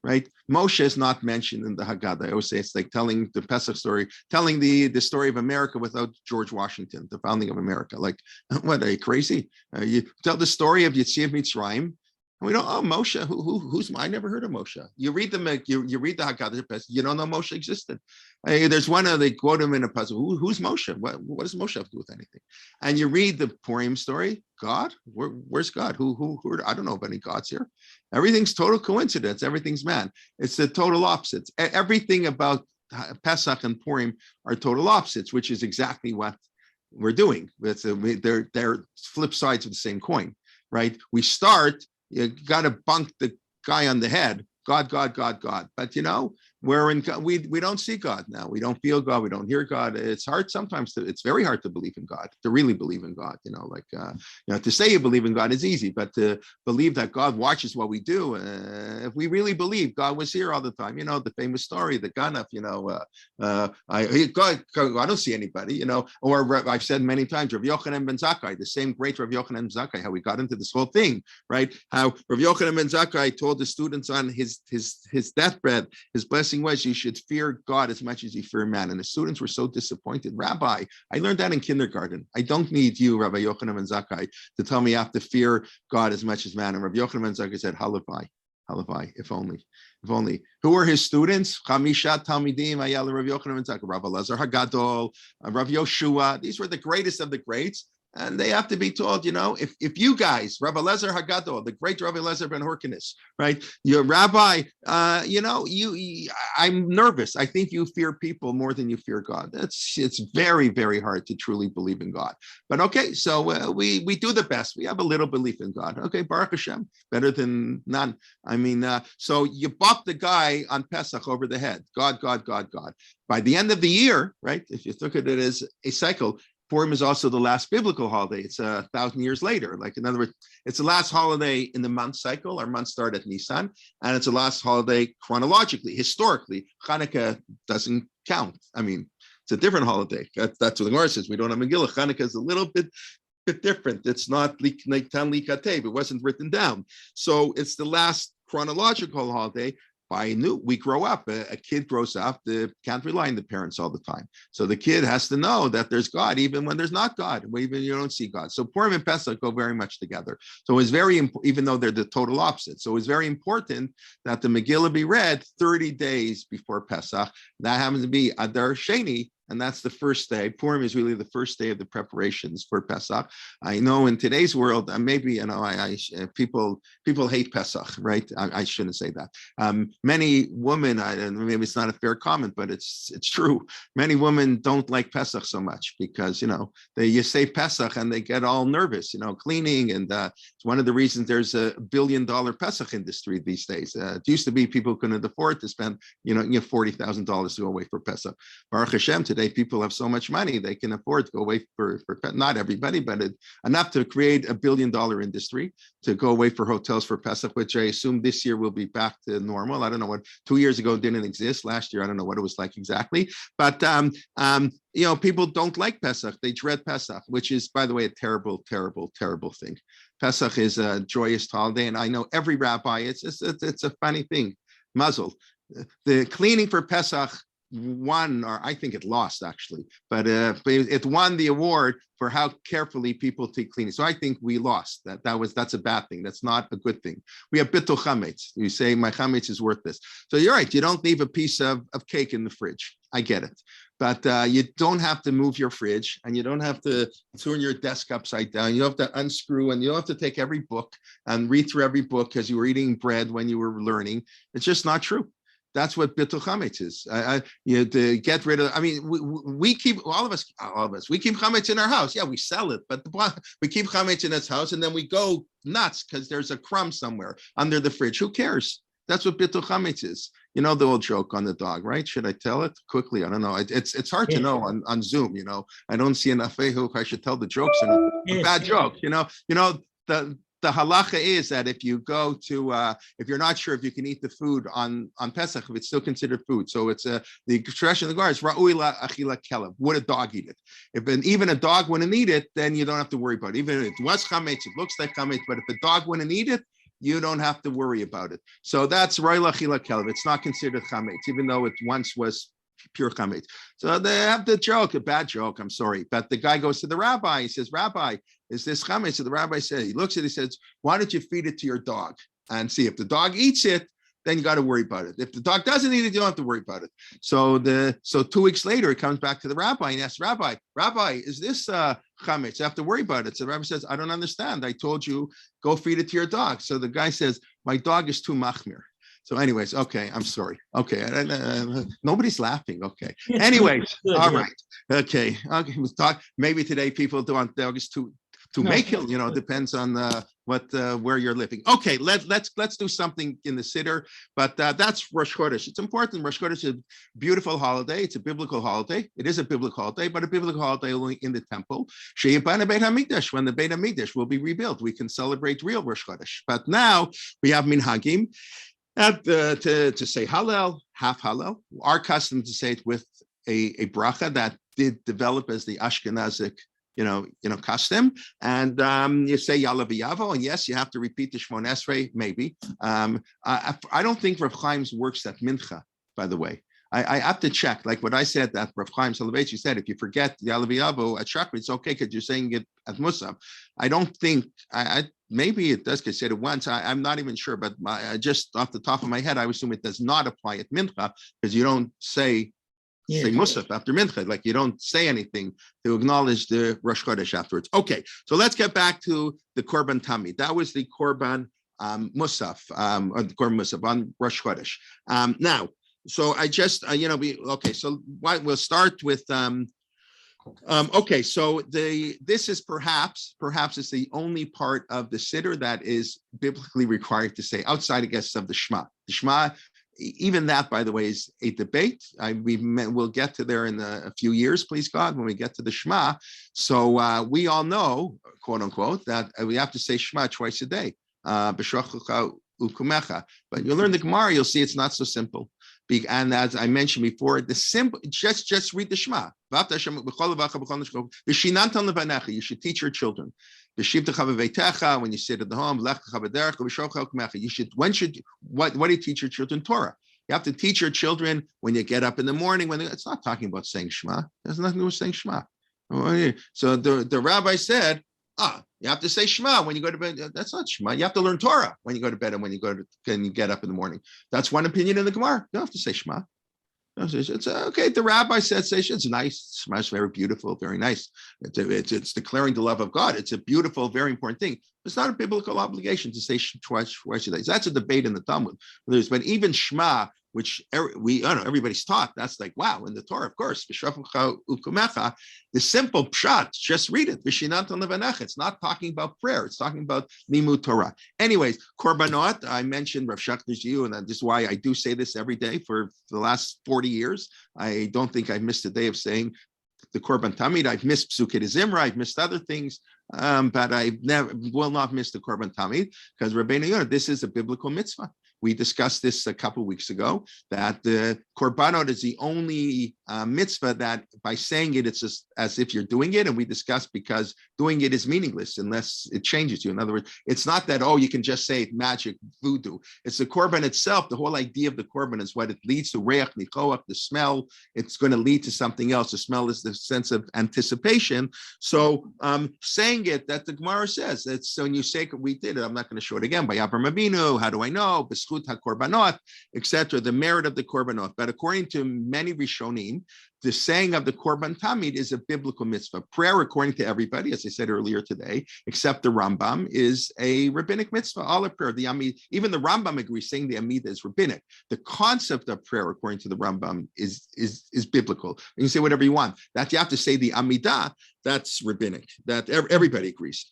Right. Moshe is not mentioned in the Haggadah. I always say it's like telling the Pesach story, telling the story of America without George Washington, the founding of America. Like, what, are you crazy? You tell the story of Yetziat Mitzrayim. And we don't, oh, Moshe, who's, I never heard of Moshe. You read you read the Haggadah, you don't know Moshe existed. There's one of, they quote him in a puzzle, who's Moshe? What does Moshe have to do with anything? And you read the Purim story, God, where's God? Who I don't know of any gods here. Everything's total coincidence, everything's man. It's the total opposites. Everything about Pesach and Purim are total opposites, which is exactly what we're doing. They're flip sides of the same coin, right? We start, you got to bunk the guy on the head, God, God, God, God. But you know, we don't see God now. We don't feel God. We don't hear God. It's hard sometimes. It's very hard to believe in God, to really believe in God. You know, like to say you believe in God is easy, but to believe that God watches what we do. If we really believe God was here all the time, you know, the famous story, the Ganaf. You know, God, I don't see anybody. You know, or I've said many times, Rav Yochanan ben Zakkai, the same great Rav Yochanan ben Zakkai, how we got into this whole thing, right? How Rav Yochanan ben Zakkai told the students on his deathbed, his blessing was you should fear God as much as you fear man. And the students were so disappointed. Rabbi, I learned that in kindergarten. I don't need you, Rabbi Yochanan ben Zakkai, to tell me I have to fear God as much as man. And Rabbi Yochanan ben Zakkai said, Halavai, if only. Who were his students? Chamisha Talmidim, Ayala, Rabbi Yochanan ben Zakkai, Rabbi Lazar Hagadol, Rabbi Yoshua. These were the greatest of the greats. And they have to be told, you know, if you guys, Rabbi Lezer Hagadol, the great Rabbi Lezer ben Horkenes, right? Your rabbi, you know, I'm nervous. I think you fear people more than you fear God. It's very, very hard to truly believe in God. But okay, so we do the best. We have a little belief in God. Okay, Baruch Hashem, better than none. I mean, so you bop the guy on Pesach over the head. God, God, God, God. By the end of the year, right? If you look at it as a cycle, Purim is also the last biblical holiday. It's 1,000 years later. Like, in other words, it's the last holiday in the month cycle. Our months start at Nisan, and it's the last holiday chronologically, historically. Hanukkah doesn't count. I mean, it's a different holiday. That's what the Gemara says. We don't have Megillah. Hanukkah is a little bit different. It's not Tan Likatev. It wasn't written down. So it's the last chronological holiday. We grow up, a kid grows up, they can't rely on the parents all the time. So the kid has to know that there's God, even when there's not God, even you don't see God. So Purim and Pesach go very much together. So it's very important, even though they're the total opposite. So it's very important that the Megillah be read 30 days before Pesach. That happens to be Adar Sheni, and that's the first day. Purim is really the first day of the preparations for Pesach. I know in today's world, maybe people hate Pesach, right? I shouldn't say that. Many women, maybe it's not a fair comment, but it's true. Many women don't like Pesach so much because you say Pesach and they get all nervous, cleaning, and it's one of the reasons there's a $1 billion Pesach industry these days. It used to be people couldn't afford to spend $40,000 to go away for Pesach. Baruch Hashem, today people have so much money they can afford to go away for not everybody, but enough to create a $1 billion industry to go away for hotels for Pesach, which I assume this year will be back to normal. I don't know what 2 years ago didn't exist. Last year, I don't know what it was like exactly, but people don't like Pesach. They dread Pesach, which is, by the way, a terrible, terrible, terrible thing. Pesach is a joyous holiday, and I know every rabbi. It's a funny thing. Mazel. The cleaning for Pesach won, or I think it lost actually, but it won the award for how carefully people take cleaning. So I think we lost. That's a bad thing. That's not a good thing. We have bittul chametz. You say my chametz is worth this. So you're right. You don't leave a piece of cake in the fridge. I get it. But you don't have to move your fridge, and you don't have to turn your desk upside down. You don't have to unscrew, and you don't have to take every book and read through every book because you were eating bread when you were learning. It's just not true. That's what bittul chametz is. To get rid of. I mean, we keep all of us. We keep chametz in our house. Yeah, we sell it, but we keep chametz in its house, and then we go nuts because there's a crumb somewhere under the fridge. Who cares? That's what bittul chametz is. The old joke on the dog, right? Should I tell it quickly? I don't know. It's hard to know on Zoom. I don't see enough if I should tell the jokes. A bad joke. The halacha is that if you go to, if you're not sure if you can eat the food on Pesach, if it's still considered food. So it's the tradition of the Gemara is ra'ui la'achila kelev. Would a dog eat it? If even a dog wouldn't eat it, then you don't have to worry about it. Even if it was chametz, it looks like chametz, but if a dog wouldn't eat it, you don't have to worry about it. So that's ra'ui la'achila kelev. It's not considered chametz, even though it once was pure chametz. So they have the joke, a bad joke, I'm sorry. But the guy goes to the rabbi, he says, Rabbi, is this chametz? So the rabbi says, he looks at it, he says, why don't you feed it to your dog? And see, if the dog eats it, then you got to worry about it. If the dog doesn't eat it, you don't have to worry about it. So 2 weeks later, he comes back to the rabbi and asks, Rabbi, is this chametz? I have to worry about it. So the rabbi says, I don't understand. I told you, go feed it to your dog. So the guy says, my dog is too machmir. So anyways, okay, I'm sorry. Okay, nobody's laughing. Okay. Anyways, all right. Okay. We'll talk. Maybe today people don't want dogs to make it. Depends on where you're living. Okay, let's do something in the Siddur. But that's Rosh Chodesh. It's important. Rosh Chodesh is a beautiful holiday. It's a biblical holiday. It is a biblical holiday, but a biblical holiday only in the temple. When the Beit HaMikdash will be rebuilt, we can celebrate real Rosh Chodesh. But now we have minhagim. To say Hallel, half Hallel, our custom to say it with a bracha that did develop as the Ashkenazic, custom. And you say Yalav Yavo, and yes, you have to repeat the Shmon Esrei, maybe. I don't think Rav Chaim's works at Mincha, by the way. I have to check, like what I said, that Rav Chaim Soloveitch said, if you forget the Yalav Yavo at Shachrit, it's okay because you're saying it at Musaf. I don't think, maybe it does get said it once. I'm not even sure, but just off the top of my head, I assume it does not apply at Mincha because you don't say Musaf after Mincha, like you don't say anything to acknowledge the Rosh Chodesh afterwards. Okay, so let's get back to the Korban Tamid. That was the Korban Musaf, or the Korban Musaf on Rosh Chodesh. Now, so I just, okay, so we'll start with, okay, so this is perhaps it's the only part of the Siddur that is biblically required to say outside, I guess, of the Shema. The Shema, even that, by the way, is a debate. We'll get to there in a few years, please God, when we get to the Shema. So we all know, quote unquote, that we have to say Shema twice a day. But you learn the Gemara, you'll see it's not so simple. And as I mentioned before, the simple, just read the Shema. You should teach your children. When you sit at the home, what do you teach your children? Torah. You have to teach your children when you get up in the morning. It's not talking about saying Shema. There's nothing to do with saying Shema. So the rabbi said, you have to say Shema when you go to bed. That's not Shema. You have to learn Torah when you go to bed and when you get up in the morning. That's one opinion in the Gemara. You don't have to say Shema. It's okay. The rabbi says it's nice, it smells very beautiful, very nice. It's declaring the love of God. It's a beautiful, very important thing. It's not a biblical obligation to say twice a day. That's a debate in the Talmud. But even Shema, which everybody's taught, that's like, wow, in the Torah, of course, the simple pshat, just read it. It's not talking about prayer. It's talking about limud Torah. Anyways, korbanot, I mentioned Rav Shachter's you, and this is why I do say this every day for the last 40 years. I don't think I've missed a day of saying the Korban Tamid. I've missed Psukei Zimra, I've missed other things, but I will not miss the Korban Tamid, because Rabbeinu Yonah, this is a biblical mitzvah. We discussed this a couple of weeks ago, that the korbanot is the only mitzvah that by saying it, it's just as if you're doing it. And we discussed because doing it is meaningless unless it changes you. In other words, it's not that, oh, you can just say it, magic, voodoo. It's the korban itself. The whole idea of the korban is what it leads to, reach nichoach, the smell. It's going to lead to something else. The smell is the sense of anticipation. So saying it, that the Gemara says, it's so when you say we did it, I'm not going to show it again, by Avraham Avinu, how do I know? HaKorbanot, etc., the merit of the korbanot. But according to many Rishonim, the saying of the Korban Tamid is a biblical mitzvah. Prayer, according to everybody, as I said earlier today, except the Rambam, is a rabbinic mitzvah. All of prayer, the Amid, even the Rambam agrees, saying the Amida is rabbinic. The concept of prayer, according to the Rambam, is biblical. You can say whatever you want. That you have to say the Amidah, that's rabbinic. That everybody agrees.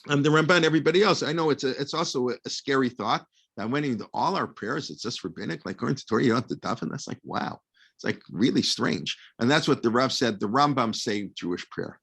And the Rambam and everybody else. I know it's also a scary thought that when into all our prayers, it's just rabbinic, like according to Torah, you don't have to daven. That's like, wow. It's like really strange. And that's what the Rav said, the Rambam saved Jewish prayer.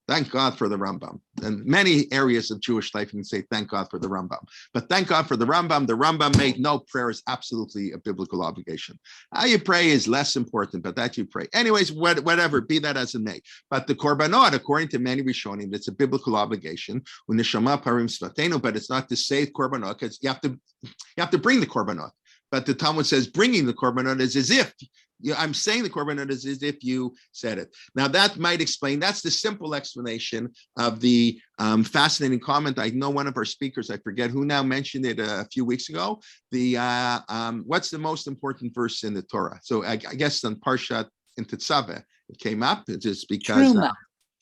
Thank God for the Rambam. And many areas of Jewish life, you can say, thank God for the Rambam. But thank God for the Rambam. The Rambam made no prayer is absolutely a biblical obligation. How you pray is less important, but that you pray. Anyways, whatever, be that as it may. But the Korbanot, according to many Rishonim, it's a biblical obligation. But it's not to say Korbanot, because you have to bring the Korbanot. But the Talmud says bringing the Korbanot is as if, I'm saying the korbanot is as if you said it. Now that might explain, that's the simple explanation of the fascinating comment. I know one of our speakers, I forget who now, mentioned it a few weeks ago. The what's the most important verse in the Torah? So I guess on Parshat in Tetzaveh, it came up. It's just because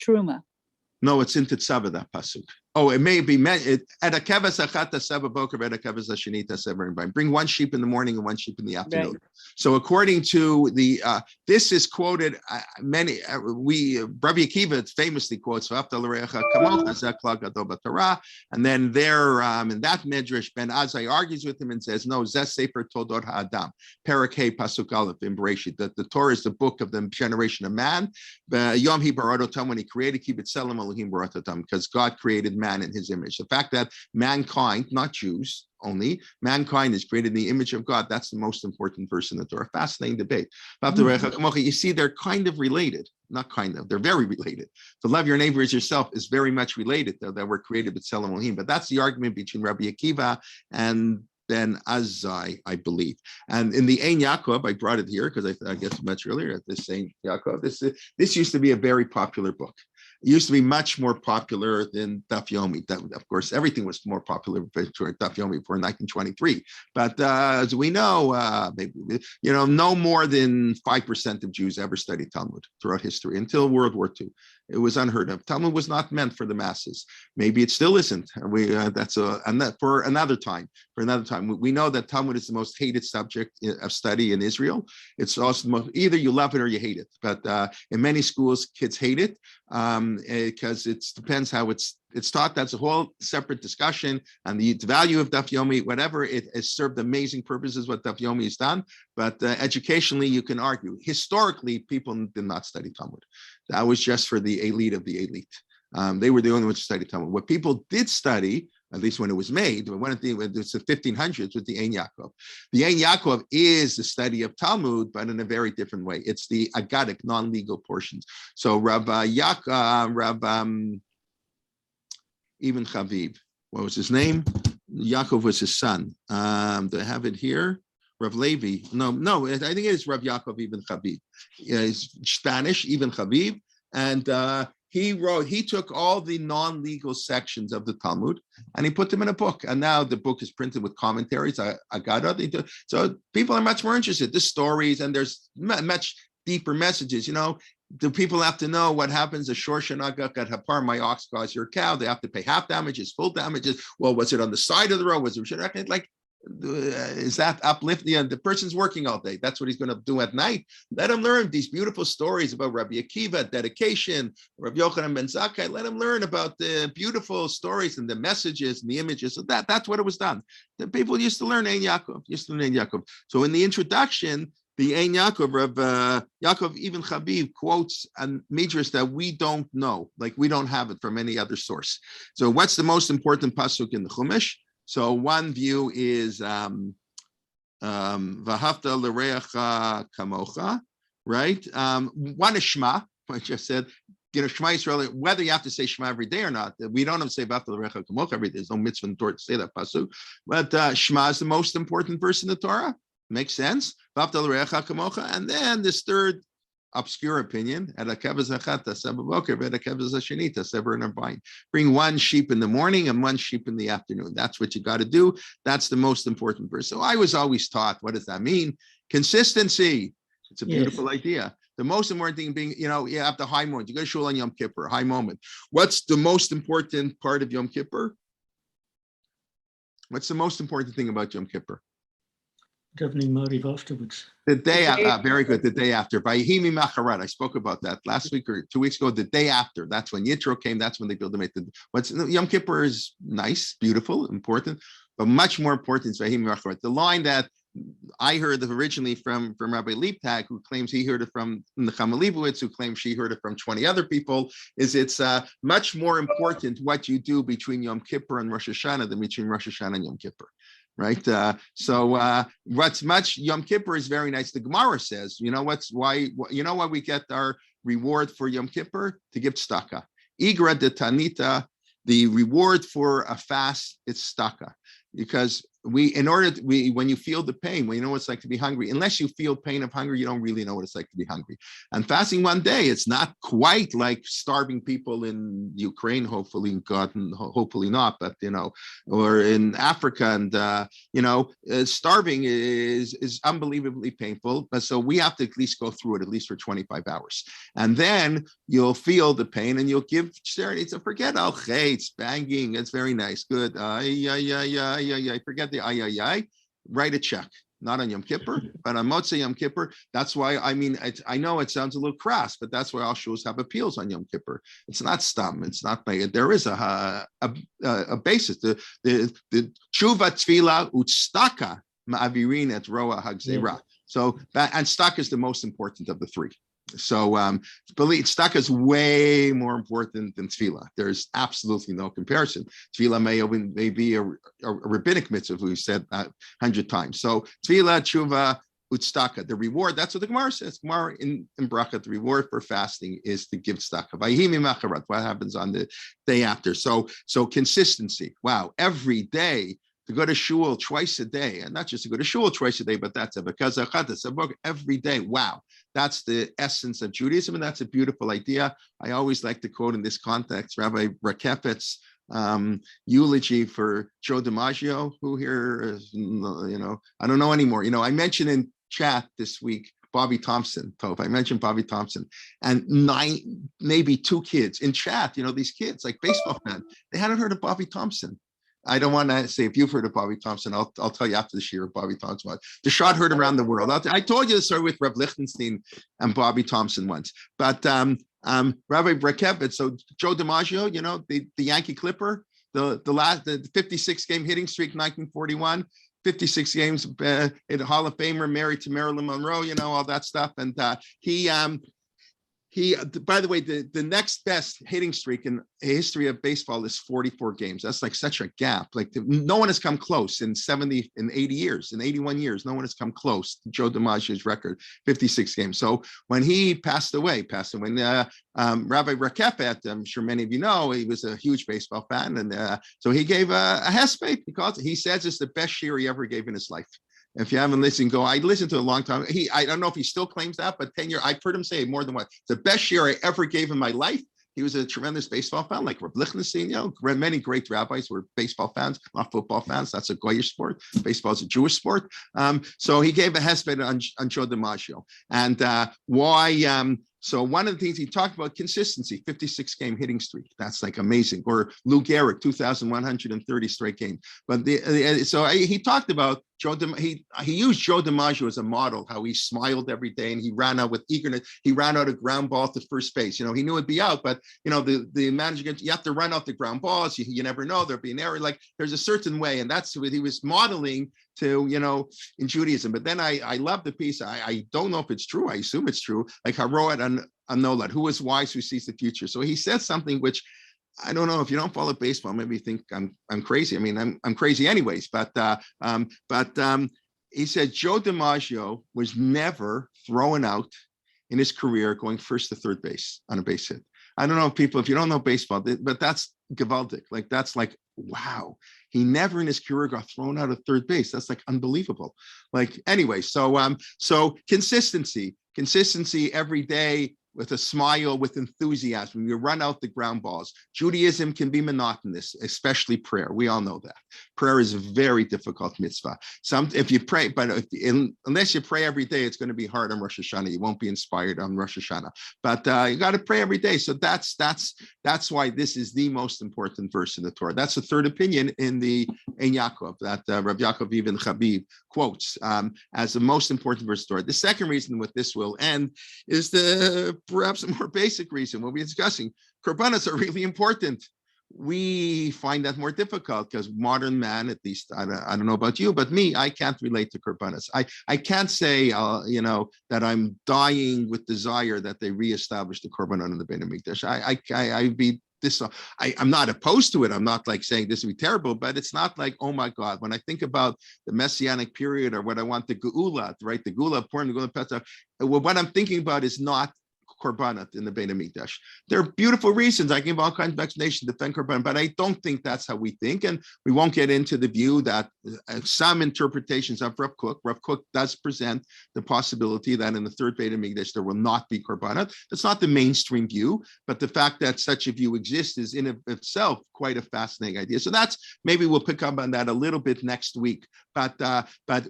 Truma. No, it's in Tetzaveh, that pasuk. Oh, it may be meant at a kavas achata seva boker, at a kavas hashanita seva. Bring one sheep in the morning and one sheep in the afternoon. Right. So according to the, this is quoted Rabbi Akiva famously quotes, and then there in that medrash, Ben Azai argues with him and says, no, Zeh Sefer Toldot HaAdam, Perek Hey Pasuk Aleph in Bereshit, that the Torah is the book of the generation of man. Yom Hi Barototam, when he created Kibet Selam Elohim Barototam, because God created man in his image. The fact that mankind, not Jews only, mankind is created in the image of God, that's the most important verse in the Torah. Fascinating debate. You see, they're kind of related. Not kind of, they're very related. To love your neighbor as yourself is very much related, though, that we're created with Tzelem Elohim. But that's the argument between Rabbi Akiva and Ben Azai, I believe. And in the Ein Yaakov, I brought it here because I guess much earlier at this Ein Yaakov. This used to be a very popular book. It used to be much more popular than Daf Yomi. Of course, everything was more popular during Daf Yomi before 1923. But as we know, no more than 5% of Jews ever studied Talmud throughout history until World War II. It was unheard of. Talmud was not meant for the masses. Maybe it still isn't. For another time. We know that Talmud is the most hated subject of study in Israel. It's also either you love it or you hate it. But in many schools, kids hate it because it depends how it's taught. That's a whole separate discussion. And the value of Daf Yomi, whatever, it has served amazing purposes what Daf Yomi has done. But educationally, you can argue. Historically, people did not study Talmud. That was just for the elite of the elite. They were the only ones who studied Talmud. What people did study, at least when it was made, it's the 1500s with the Ein Yaakov. The Ein Yaakov is the study of Talmud, but in a very different way. It's the agadic, non-legal portions. So Ibn Chaviv, what was his name? Yaakov was his son. Do I have it here? Rav Levi. No, I think it is Rav Yaakov Ibn Chaviv. He's Spanish, Ibn Chaviv. And he took all the non-legal sections of the Talmud and he put them in a book. And now the book is printed with commentaries. So people are much more interested. The stories, and there's much deeper messages. Do people have to know what happens? A Shorshanagak at Hapar, my ox caused your cow. They have to pay half damages, full damages. Well, was it on the side of the road? Was it like? Is that uplifting? And the person's working all day. That's what he's going to do at night. Let him learn these beautiful stories about Rabbi Akiva, dedication, Rabbi Yochanan ben Zakkai. Let him learn about the beautiful stories and the messages and the images. So that's what it was done. The people used to learn Ein Yaakov. So in the introduction, the Ein Yaakov, Yaakov Ibn Chabib quotes a midrash that we don't know, like we don't have it from any other source. So what's the most important pasuk in the Hummish? So one view is V'ahavta l'reacha kamocha, right? One is Shema, I just said, Shema Yisrael, whether you have to say Shema every day or not, we don't have to say V'ahavta l'reacha kamocha every day. There's no mitzvah in Torah to say that pasuk. But Shema is the most important verse in the Torah. Makes sense. V'ahavta l'reacha kamocha. And then this third obscure opinion, bring one sheep in the morning and one sheep in the afternoon. That's what you got to do. That's the most important verse. So I was always taught, what does that mean? Consistency. It's a beautiful idea. The most important thing being, you have the high moment. You go to shul on Yom Kippur, high moment. What's the most important part of Yom Kippur? What's the most important thing about Yom Kippur? Davening Mariv afterwards. The day, very good. The day after. Vayihimi Macharat. I spoke about that last week or 2 weeks ago. The day after. That's when Yitro came. That's when they built the. What's Yom Kippur is nice, beautiful, important, but much more important is Vayihimi Macharat. The line that I heard originally from Rabbi Liebtag, who claims he heard it from Nechama Leibowitz, who claims she heard it from 20 other people, is it's much more important what you do between Yom Kippur and Rosh Hashanah than between Rosh Hashanah and Yom Kippur. Right. What's much Yom Kippur is very nice. The Gemara says, why we get our reward for Yom Kippur? To give tzedakah. Igra de Tanita, the reward for a fast, it's tzedakah. Because when you feel the pain, when you know what it's like to be hungry, unless you feel pain of hunger, you don't really know what it's like to be hungry. And fasting one day, it's not quite like starving people in Ukraine, hopefully, God, and hopefully not, but, or in Africa. And, starving is unbelievably painful. But so we have to at least go through it, at least for 25 hours. And then you'll feel the pain and you'll give charity. So forget al-chaitz, banging. It's very nice. Good. Forget the write a check, not on Yom Kippur, but on Motzei Yom Kippur. That's why, I know it sounds a little crass, but that's why all shuls have appeals on Yom Kippur. It's not stam. It's not, there is a basis. The tshuva tefila utstaka ma'avirin et roa hagzera. So that, and staka is the most important of the three. So tzedakah is way more important than tefillah. There's absolutely no comparison. Tefillah may be a rabbinic mitzvah, we've said 100 times. So tefillah, tshuva, tzedakah, the reward, that's what the Gemara says. Gemara in Bracha, the reward for fasting is to give tzedakah. Vayihimi macharat, what happens on the day after. So consistency. Wow, every day, to go to shul twice a day, and not just to go to shul twice a day, but that's because every day. Wow, that's the essence of Judaism, and that's a beautiful idea. I always like to quote in this context Rabbi Rakefet's eulogy for Joe DiMaggio, who here is, I don't know anymore. I mentioned in chat this week Bobby Thompson. Tov, I mentioned Bobby Thompson, and maybe 2 kids in chat. These kids like baseball fans, they hadn't heard of Bobby Thompson. I don't want to say if you've heard of Bobby Thompson, I'll tell you after this year Bobby Thompson was. The shot heard around the world. I told you the story with Reb Lichtenstein and Bobby Thompson once. But Rabbi Brekevitz, so Joe DiMaggio, the Yankee Clipper, the 56 game hitting streak, 1941, 56 games in Hall of Famer, married to Marilyn Monroe, all that stuff. And he, by the way, the next best hitting streak in the history of baseball is 44 games. That's like such a gap. Like no one has come close in 70, in 80 years, in 81 years. No one has come close to Joe DiMaggio's record, 56 games. So when he passed away, Rabbi Rakefet, I'm sure many of you know, he was a huge baseball fan. And so he gave a hesped. He says it's the best shir he ever gave in his life. If you haven't listened, I listened to it a long time. I don't know if he still claims that, but 10 years, I've heard him say more than once. The best share I ever gave in my life. he was a tremendous baseball fan, like Reb Lichtenstein. Many great rabbis were baseball fans, not football fans. That's a goyish sport. Baseball is a Jewish sport. So he gave a hesped on Joe DiMaggio. And why? So one of the things he talked about, consistency, 56-game hitting streak. That's like amazing. Or Lou Gehrig, 2,130 straight games. But he talked about he used Joe DiMaggio as a model, how he smiled every day and he ran out with eagerness. He ran out a ground ball to first base. He knew it'd be out, but the manager, you have to run out the ground balls. You never know, there'll be an error. Like there's a certain way, and that's what he was modeling to, in Judaism. But then I love the piece. I don't know if it's true. I assume it's true. Like Haroat Anolad, who is wise, who sees the future. So he said something which I don't know, if you don't follow baseball, maybe you think I'm crazy. I mean, I'm crazy anyways. But he said Joe DiMaggio was never thrown out in his career going first to third base on a base hit. I don't know if you don't know baseball, but that's gewaldic. Like that's like, wow. He never in his career got thrown out of third base. That's like unbelievable. Like anyway, so consistency every day, with a smile, with enthusiasm. You run out the ground balls. Judaism can be monotonous, especially prayer. We all know that. Prayer is a very difficult mitzvah. If you pray, but unless you pray every day, it's going to be hard on Rosh Hashanah. You won't be inspired on Rosh Hashanah. But you got to pray every day. So that's why this is the most important verse in the Torah. That's the third opinion in Yaakov that Rabbi Yaakov Ibn Chabib quotes as the most important verse in the Torah. The second reason with this will end is perhaps a more basic reason. We'll be discussing korbanos are really important. We find that more difficult because modern man, at least I don't know about you, but me, I can't relate to korbanos. I can't say that I'm dying with desire that they reestablish the korbanon in the Beit HaMikdash. I'm not opposed to it. I'm not like saying this would be terrible, but it's not like, oh my God, when I think about the Messianic period or what I want the Geula, right? The Geula of Purim, the Geula of Pesach, what I'm thinking about is not korbanot in the Beit HaMikdash. There are beautiful reasons. I give all kinds of explanations to defend korbanot, but I don't think that's how we think. And we won't get into the view that some interpretations of Rav Kook does present the possibility that in the third Beit HaMikdash there will not be korbanot. That's not the mainstream view, but the fact that such a view exists is in itself quite a fascinating idea. So maybe we'll pick up on that a little bit next week. But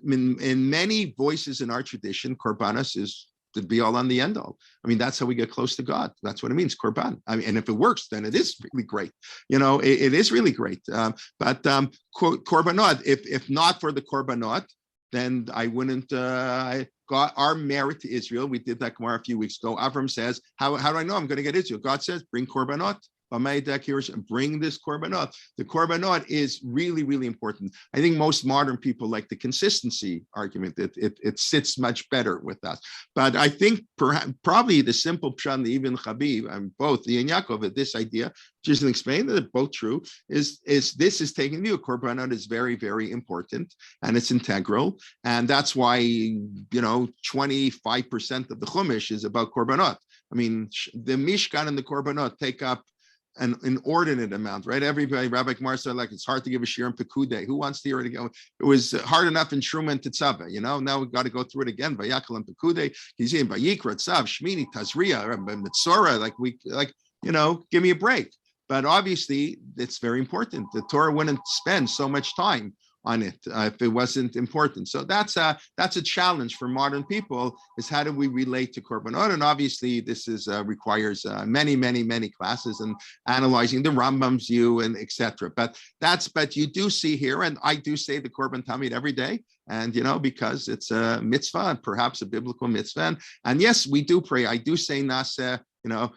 in many voices in our tradition, korbanos is the be all and the end all. I mean, that's how we get close to God. That's what it means, korban. I mean, and if it works, then it is really great. It is really great. But korbanot, if not for the korbanot, then I wouldn't. God, our merit to Israel. We did that Gemara a few weeks ago. Avram says, "How do I know I'm going to get Israel?" God says, "Bring korbanot." Bring this korbanot. The korbanot is really, really important. I think most modern people like the consistency argument. It sits much better with us. But I think probably the simple pshat, even Chabib, and both the and Yaakov, this idea, just to explain that they're both true, is this is taking view. Korbanot is very, very important and it's integral. And that's why, 25% of the Hummish is about korbanot. I mean, the Mishkan and the korbanot take up an inordinate amount, right? Everybody, Rabbi Kumar said, like, it's hard to give a shir in Pekude. Who wants to hear it again? It was hard enough in Shuma and Tetzaveh, now we've got to go through it again. Vayakal and Pekude, he's in Vayikra, Tzav, Shmini, Tazria, Mitzorah, give me a break. But obviously, it's very important. The Torah wouldn't spend so much time on it if it wasn't important. So that's a challenge for modern people, is how do we relate to korbanot? And obviously this requires many, many, many classes and analyzing the Rambam's view and etc. But you do see here, and I do say the korban tamid every day, and because it's a mitzvah and perhaps a biblical mitzvah. And yes, we do pray. I do say naseh, right?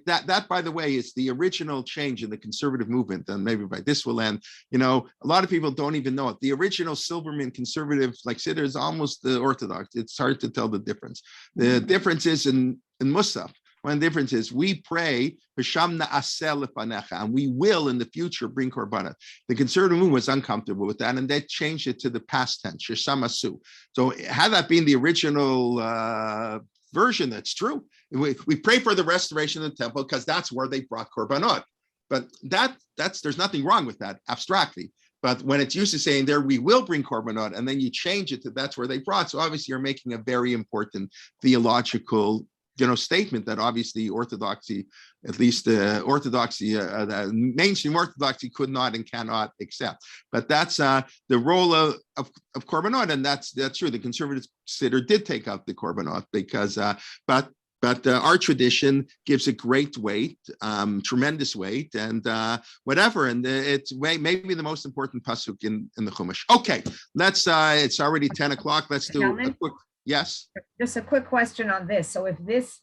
That, by the way, is the original change in the conservative movement. And maybe by this will end. A lot of people don't even know it. The original Silverman conservative, like Siddur, is almost the Orthodox. It's hard to tell the difference. The difference is in Musaf. One difference is we pray, and we will in the future bring korbanot. The conservative movement was uncomfortable with that, and they changed it to the past tense, sheshamasu. So had that been the original version, that's true. We pray for the restoration of the temple because that's where they brought korbanot. But there's nothing wrong with that abstractly. But when it's used to saying there, we will bring korbanot, and then you change it to that's where they brought. So obviously you're making a very important theological, statement that obviously Orthodoxy, at least the mainstream Orthodoxy could not and cannot accept. But that's the role of korbanot, and that's true. The conservative Siddur did take out the korbanot because, but our tradition gives it great weight, tremendous weight, and whatever. And it's maybe the most important pasuk in the Hummish. Okay, let's. It's already 10 o'clock. Let's do a quick. Yes. Just a quick question on this. So if this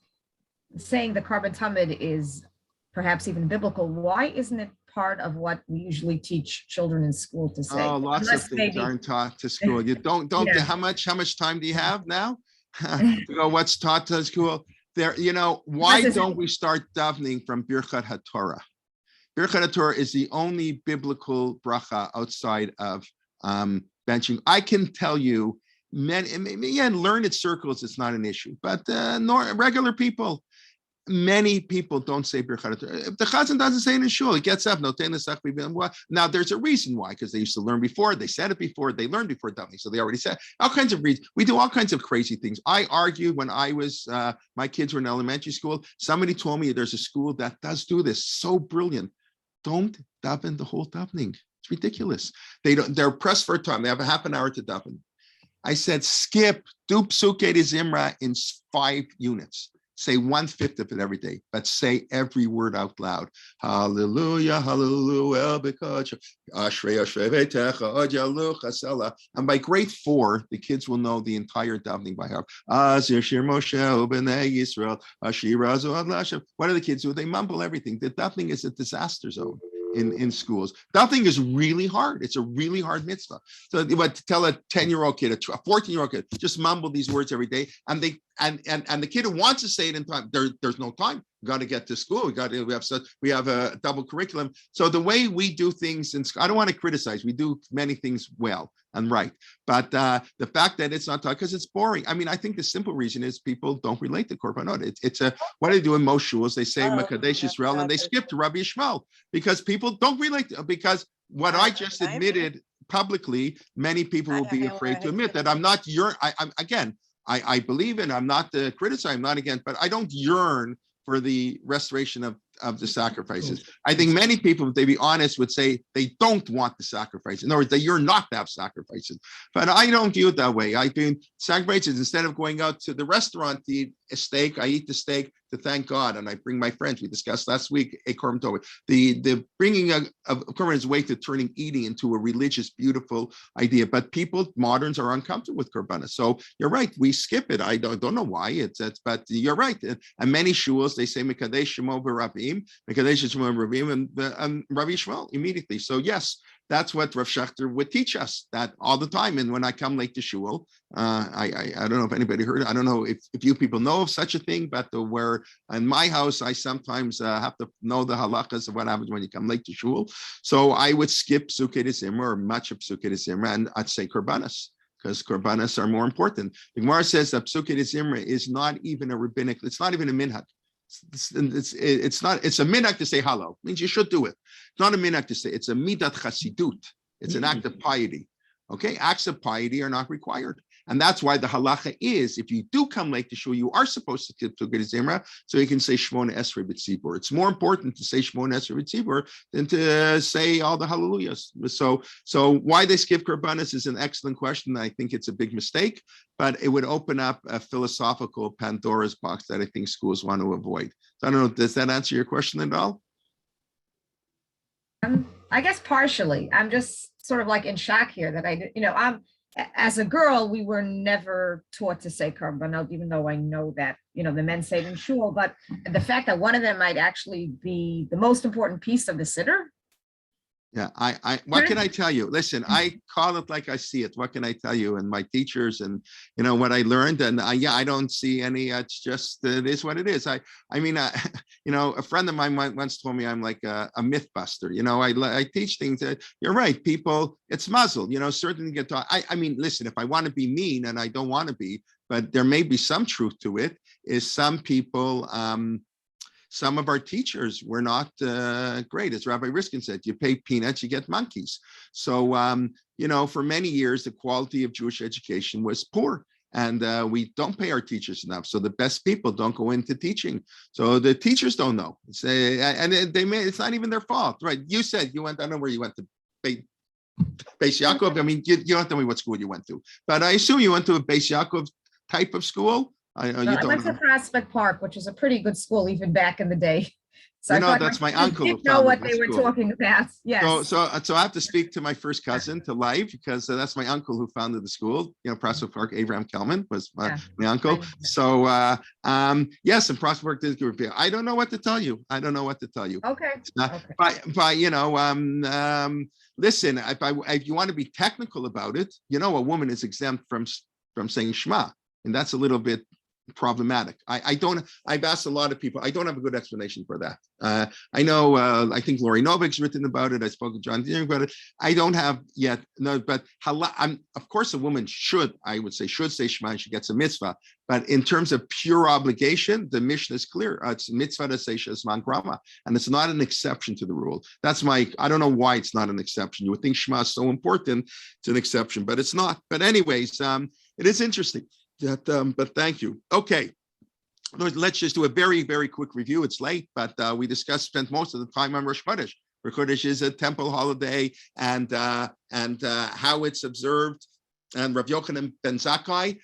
saying the carbon tamid is perhaps even biblical, why isn't it part of what we usually teach children in school to say? Oh, lots of things aren't taught to school. You don't. Yeah. How much time do you have now to go? What's taught to school? There, why don't we start davening from Birchat HaTorah? Birchat HaTorah is the only biblical bracha outside of benching. I can tell you, in learned circles, it's not an issue, but regular people, many people don't say Birchat HaTorah. If the Chazan doesn't say it in shul, he gets up. Now, there's a reason why, because they used to learn before, they said it before, they learned before davening, so they already said all kinds of reasons. We do all kinds of crazy things. I argued when I was, my kids were in elementary school, somebody told me there's a school that does do this, so brilliant. Don't daven the whole davening. It's ridiculous. They're pressed for time. They have a half an hour to daven. I said, skip, do Psukei Zimra in 5 units. Say 1/5 of it every day, but say every word out loud. Hallelujah, hallelujah, and by grade 4, the kids will know the entire davening by heart. What do the kids do? They mumble everything. The davening is a disaster zone in schools. Davening is really hard. It's a really hard mitzvah. So to tell a 10-year-old kid, a 14-year-old kid, just mumble these words every day, and the kid who wants to say it in time, there's no time. We got to get to school. We have a double curriculum. So the way we do things in school, I don't want to criticize. We do many things well and right, but the fact that it's not taught because it's boring. I mean, I think the simple reason is people don't relate to korbanot. It's what do they do in most shuls? They say Mekadesh Yisrael and they skip to Rabbi Yishmael because people don't relate to, because what I just admitted publicly, many people will be afraid to admit that I'm not I believe in, I'm not criticizing, I'm not against, but I don't yearn for the restoration of the sacrifices. I think many people, if they be honest, would say they don't want the sacrifices. In other words, that you're not to have sacrifices. But I don't view it that way. I do sacrifices, instead of going out to the restaurant to eat a steak, I eat the steak to thank God, and I bring my friends. We discussed last week a korban tova. The bringing of korban is a way to turning eating into a religious, beautiful idea. But moderns are uncomfortable with korbanos. So you're right, we skip it. I don't know why but you're right. And many shuls, they say Mekadesh Shemo B'Rabim, Mekadesh Shemo B'Rabim, and Rabbi Yishmael immediately. So yes, that's what Rav Shechter would teach us, that all the time. And when I come late to shul, I don't know if anybody heard it. I don't know if you people know of such a thing, but where in my house, I sometimes have to know the halachas of what happens when you come late to shul. So I would skip Psukei Zimra or much of Psukei Zimra, and I'd say korbanos, because korbanos are more important. The Gemara says that Psukei Zimra is not even a rabbinic, it's not even a minhag. It's a minhag to say halal. It means you should do it. It's not a minhag to say, it's a midat chasidut. It's an act of piety. Okay, acts of piety are not required. And that's why the halacha is, if you do come late to shul, you are supposed to skip Psukei Zimra, so you can say Shmona Esrei B'Tzibur. It's more important to say Shmona Esrei B'Tzibur than to say all the hallelujahs. So why they skip korbanos is an excellent question. I think it's a big mistake, but it would open up a philosophical Pandora's box that I think schools want to avoid. So I don't know, does that answer your question at all? I guess partially. I'm just sort of like in shock here that I'm as a girl, we were never taught to say korbanot, even though I know that, the men say it in shul, but the fact that one of them might actually be the most important piece of the Siddur. Yeah, what can I tell you? Listen, I call it like I see it. What can I tell you? And my teachers and, what I learned, and I don't see any, it's just, it is what it is. I mean, a friend of mine once told me I'm like a myth buster. I teach things that you're right. People, it's muzzled, certainly get taught. I mean, listen, if I want to be mean, and I don't want to be, but there may be some truth to it, is some people some of our teachers were not great. As Rabbi Riskin said, you pay peanuts, you get monkeys. So, for many years, the quality of Jewish education was poor. And we don't pay our teachers enough. So the best people don't go into teaching. So the teachers don't know. It's not even their fault, right? You said you went, I don't know where you went to Beis Yaakov. I mean, you don't tell me what school you went to, but I assume you went to a Beis Yaakov type of school. I went to Prospect Park, which was a pretty good school even back in the day. So that's my uncle who know what founded they were school. Talking about. Yes. So I have to speak to my first cousin to live because that's my uncle who founded the school. Prospect Park, Abraham Kelman was my uncle. So yes, and Prospect Park did good. I don't know what to tell you. Okay. But listen, if you want to be technical about it, a woman is exempt from saying Shema, and that's a little bit problematic. I've asked a lot of people. I don't have a good explanation for that. I know, I think Lori Novik's written about it. I spoke to John Deering about it. I don't have yet, no, but of course a woman should say Shema and she gets a mitzvah. But in terms of pure obligation, the Mishnah is clear. It's mitzvah to say Shema Grama, and it's not an exception to the rule. I don't know why it's not an exception. You would think Shema is so important, it's an exception, but it's not. But anyways, it is interesting. But thank you. Okay, let's just do a very, very quick review. It's late, but we spent most of the time on Rosh Chodesh. Rosh Chodesh is a temple holiday, and how it's observed. And Rav Yochanan ben Zakkai,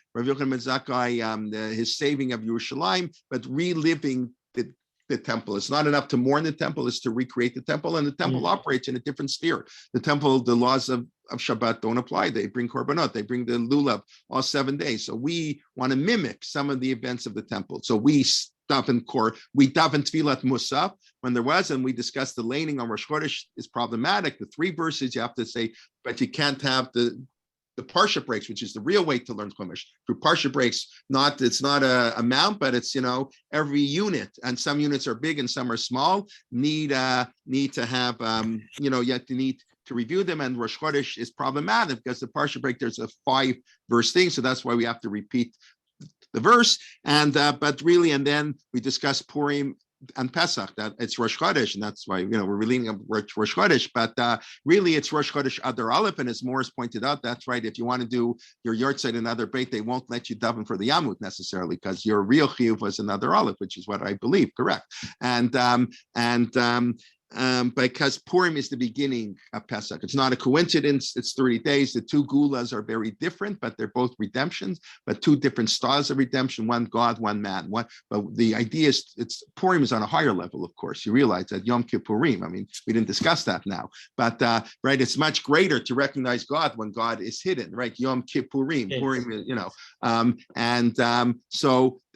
his saving of Yerushalayim, but reliving the temple. It's not enough to mourn the temple, it's to recreate the temple, and the temple operates in a different sphere. The temple, the laws of Shabbat don't apply. They bring korbanot, they bring the lulav all 7 days. So we want to mimic some of the events of the temple. So we daven Tfilat Musaf when there was, and we discussed the laning on Rosh Chodesh is problematic. The 3 verses you have to say, but you can't have the Parsha breaks, which is the real way to learn Hummish. Through Parsha breaks, it's not a amount, but it's every unit, and some units are big and some are small. Need to have you need to review them, and Rosh Chodesh is problematic because the Parsha break there's a 5-verse thing, so that's why we have to repeat the verse. And but really, and then we discuss Purim and Pesach, that it's Rosh Chodesh, and that's why we're relating up Rosh Chodesh, but really it's Rosh Chodesh Adar Aleph, and as Morris pointed out, that's right. If you want to do your yahrzeit in another beit, they won't let you daven for the Yamut necessarily because your real chiyuv was another Aleph, which is what I believe, correct? Because Purim is the beginning of Pesach. It's not a coincidence. It's 30 days. The 2 gulas are very different, but they're both redemptions, but 2 different styles of redemption, one God, one man. But the idea is Purim is on a higher level, of course. You realize that Yom Kippurim, I mean, we didn't discuss that now, but right, it's much greater to recognize God when God is hidden, right? Yom Kippurim, yes. Purim,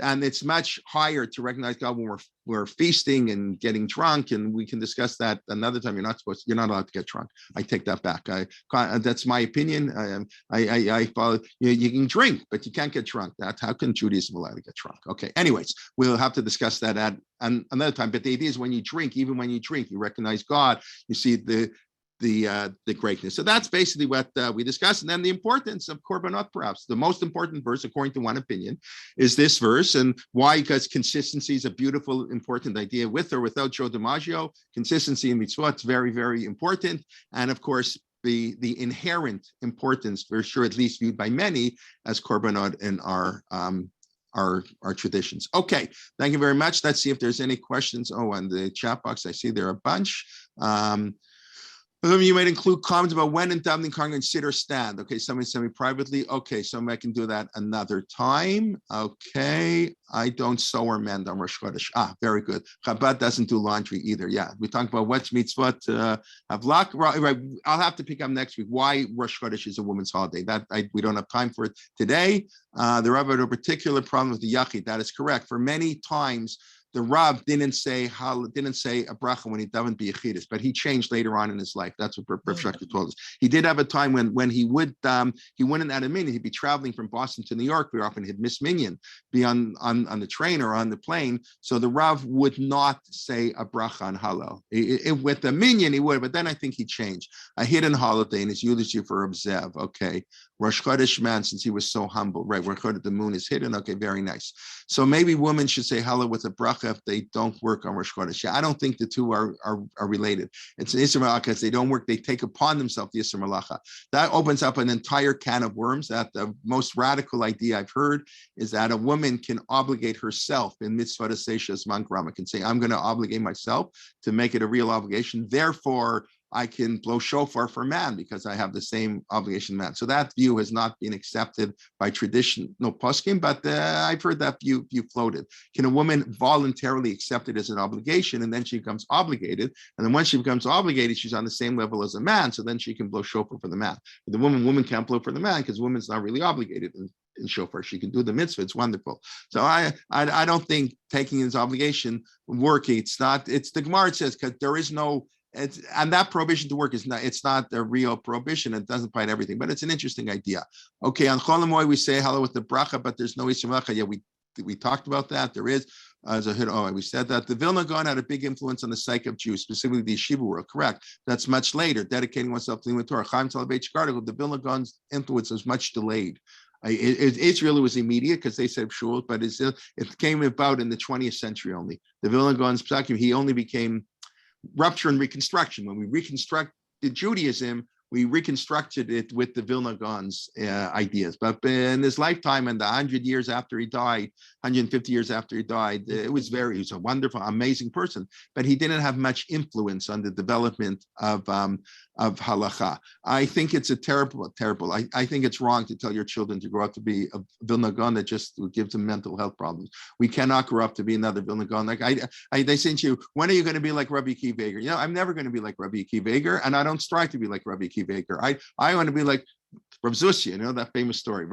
and it's much higher to recognize God when we're feasting and getting drunk, and we can discuss that another time. You're not allowed to get drunk. I take that back. That's my opinion. I follow. You can drink, but you can't get drunk. How can Judaism allow to get drunk? Okay. Anyways, we'll have to discuss that at another time. But the idea is when you drink, even when you drink, you recognize God. You see the greatness. So that's basically what we discussed. And then the importance of korbanot, perhaps the most important verse, according to one opinion, is this verse. And why? Because consistency is a beautiful, important idea. With or without Joe DiMaggio, consistency in mitzvot is very, very important. And of course, the inherent importance, for sure, at least viewed by many as korbanot in our traditions. Okay, thank you very much. Let's see if there's any questions. Oh, and the chat box, I see there are a bunch. You might include comments about when in davening congregants sit or stand. Okay, somebody send me privately. Okay, so I can do that another time. Okay, I don't sew or mend on Rosh Chodesh. Very good. Chabad doesn't do laundry either. Yeah, we talked about what's mitzvot havlak. Right, I'll have to pick up next week why Rosh Chodesh is a women's holiday. We don't have time for it today. The Rabbi had a particular problem with the yachid. That is correct. For many times, the Rav didn't say a bracha when he davened b'yechidus, but he changed later on in his life. That's what Rav Shlomo told us. He did have a time when he wouldn't add a minyan. He'd be traveling from Boston to New York. Very often he'd miss minyan, be on the train or on the plane. So the Rav would not say a bracha on Hallel. With the minyan he would, but then I think he changed. A hidden holiday in his eulogy for Reb Zev. Okay, Rosh Chodesh man, since he was so humble, right? Rosh Chodesh, the moon is hidden. Okay, very nice. So maybe women should say hello with a bracha if they don't work on Rosh Chodesh. Yeah, I don't think the two are related. It's an Isser Malacha. If they don't work, they take upon themselves the Isser Malacha. That opens up an entire can of worms. That the most radical idea I've heard is that a woman can obligate herself in mitzvah to seishes mangrama, can say, I'm going to obligate myself to make it a real obligation. Therefore, I can blow shofar for man because I have the same obligation man. So that view has not been accepted by traditional poskim, but I've heard that view floated. Can a woman voluntarily accept it as an obligation, and then she becomes obligated? And then once she becomes obligated, she's on the same level as a man, so then she can blow shofar for the man. But the woman can't blow for the man because woman's not really obligated in shofar. She can do the mitzvah. It's wonderful. So I don't think taking his obligation working. It's the Gemara says, because there is no. And that prohibition to work it's not a real prohibition. It doesn't apply to everything, but it's an interesting idea. Okay, on Chol Hamoed we say hello with the bracha, but there's no Isser Malacha. Yeah, we talked about that. There is we said that the Vilna Gaon had a big influence on the psyche of Jews, specifically the yeshiva world. Correct. That's much later, dedicating oneself to the Torah. Chaim Soloveitchik article, the Vilna Gaon's influence was much delayed. Israel was immediate because they said shul, but it came about in the 20th century only. The Vilna Gaon's psakim, he only became rupture and reconstruction. When we reconstructed Judaism, we reconstructed it with the Vilna Gaon's ideas. But in his lifetime and the 100 years after he died, 150 years after he died, he was a wonderful, amazing person, but he didn't have much influence on the development of halacha. I think it's a terrible. I think it's wrong to tell your children to grow up to be a Vilna Gaon that just gives them mental health problems. We cannot grow up to be another Vilna Gaon. Like they say to you, when are you going to be like Rabbi Akiva Eiger? I'm never going to be like Rabbi Akiva Eiger, and I don't strive to be like Rabbi Akiva Eiger. I want to be like Rav Zusya, that famous story.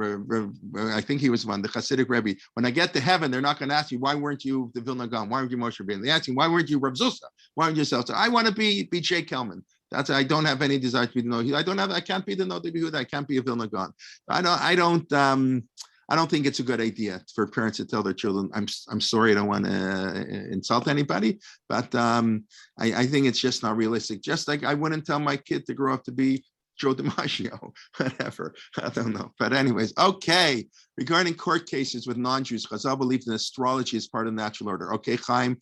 I think he was one, the Hasidic Rebbe. When I get to heaven, they're not going to ask me, why weren't you the Vilna Gaon? Why weren't you Moshe Rabbeinu? They ask me, why weren't you Rav Zusya? Why weren't you so? I want to be J. Kelman. I don't have any desire to be the no. I can't be the no to be who I can't be a Vilna Gaon. I don't think it's a good idea for parents to tell their children, I'm sorry, I don't want to insult anybody, but I think it's just not realistic. Just like I wouldn't tell my kid to grow up to be Joe DiMaggio, whatever. I don't know. But anyways, okay. Regarding court cases with non-Jews, Chazal believes in astrology as part of the natural order. Okay, Chaim,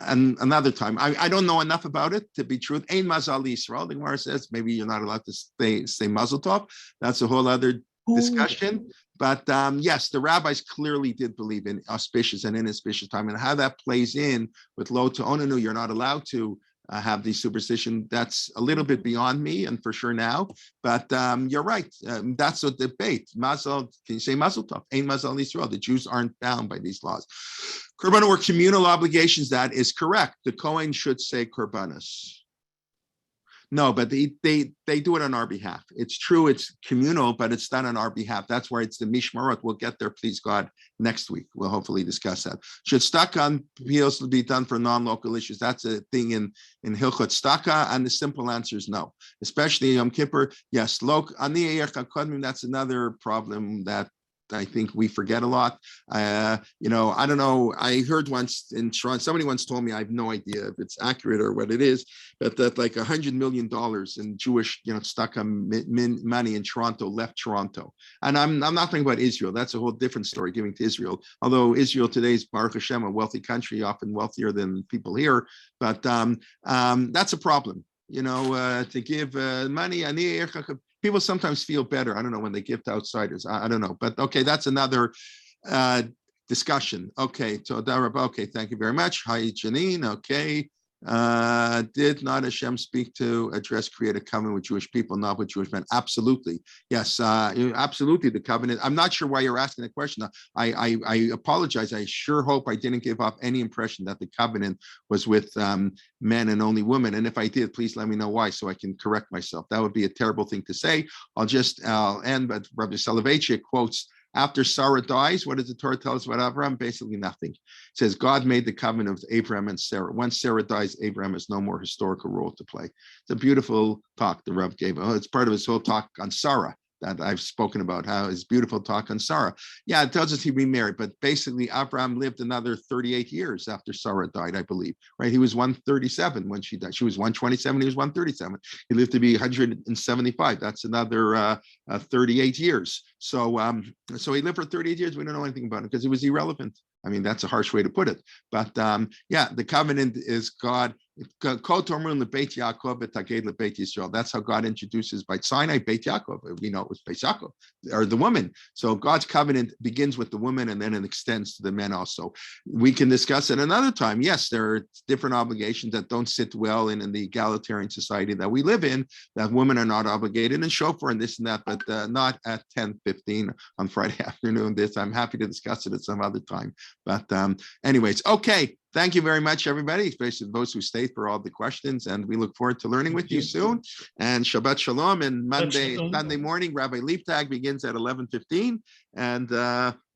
and another time. I don't know enough about it to be true. Ein mazal Yisrael. The Gemara says maybe you're not allowed to say mazel tov. That's a whole other discussion. But yes, the rabbis clearly did believe in auspicious and inauspicious time, and how that plays in with lo to onanu, you're not allowed to have the superstition. That's a little bit beyond me, and for sure now. But you're right. That's a debate. Mazel, can you say mazel tov? Ein mazal Yisrael. The Jews aren't bound by these laws. Korbanos were communal obligations. That is correct. The Kohen should say korbanos. No, but they do it on our behalf. It's true, it's communal, but it's done on our behalf. That's why it's the mishmarot. We'll get there, please God, next week. We'll hopefully discuss that. Should staka appeals be done for non-local issues? That's a thing in Hilchot Staka, and the simple answer is no. Especially Yom Kippur, yes. That's another problem that I think we forget a lot. I don't know. I heard once in Toronto, somebody once told me, I have no idea if it's accurate or what it is, but that like $100 million in Jewish, stuck on money in Toronto left Toronto. And I'm not talking about Israel. That's a whole different story, giving to Israel. Although Israel today is Baruch Hashem, a wealthy country, often wealthier than people here. But that's a problem. To give money. People sometimes feel better. I don't know when they give to outsiders. I don't know. But okay, that's another discussion. Okay, so Darab, okay, thank you very much. Hi, Janine. Okay. Did not Hashem speak to address, create a covenant with Jewish people, not with Jewish men? Absolutely. Yes, absolutely. The covenant. I'm not sure why you're asking the question. I apologize. I sure hope I didn't give off any impression that the covenant was with men and only women. And if I did, please let me know why so I can correct myself. That would be a terrible thing to say. I'll end, but Rabbi Soloveitchik quotes, after Sarah dies, what does the Torah tell us about Abraham? Basically nothing. It says God made the covenant of Abraham and Sarah. Once Sarah dies, Abraham has no more historical role to play. It's a beautiful talk the Rav gave. It's part of his whole talk on Sarah. that I've spoken about, how his beautiful talk on Sarah. Yeah, it tells us he remarried, but basically Abraham lived another 38 years after Sarah died, I believe, right? He was 137 when she died. She was 127, he was 137. He lived to be 175. That's another 38 years. So so he lived for 38 years. We don't know anything about him because he was irrelevant. I mean, that's a harsh way to put it. But yeah, the covenant is God. That's how God introduces by Sinai, Beit Yaakov. We know it was Beit Yaakov, or the woman. So God's covenant begins with the woman and then it extends to the men also. We can discuss it another time. Yes, there are different obligations that don't sit well in the egalitarian society that we live in, that women are not obligated and chauffeur and this and that, but not at 10:15 on Friday afternoon. I'm happy to discuss it at some other time. But anyways, okay. Thank you very much, everybody, especially those who stayed for all the questions. And we look forward to learning with you soon. And Shabbat Shalom. And Monday morning, Rabbi Leibtag begins at 11:15. And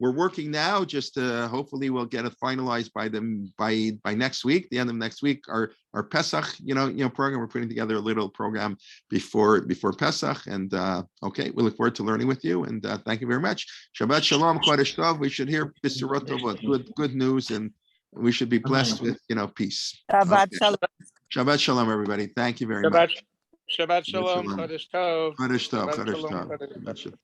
we're working now. Just hopefully we'll get it finalized by next week, the end of next week. Our Pesach, program. We're putting together a little program before Pesach. And okay, we look forward to learning with you. And thank you very much. Shabbat Shalom, Chodesh Tov. We should hear Bisarot Tovot, good news, and we should be blessed with, peace. Shabbat Shalom. Shabbat Shalom, everybody. Thank you very much. Shabbat Shalom. Chodesh Tov. Chodesh Tov. Shabbat Chodesh Shalom, Tov. Chodesh Tov.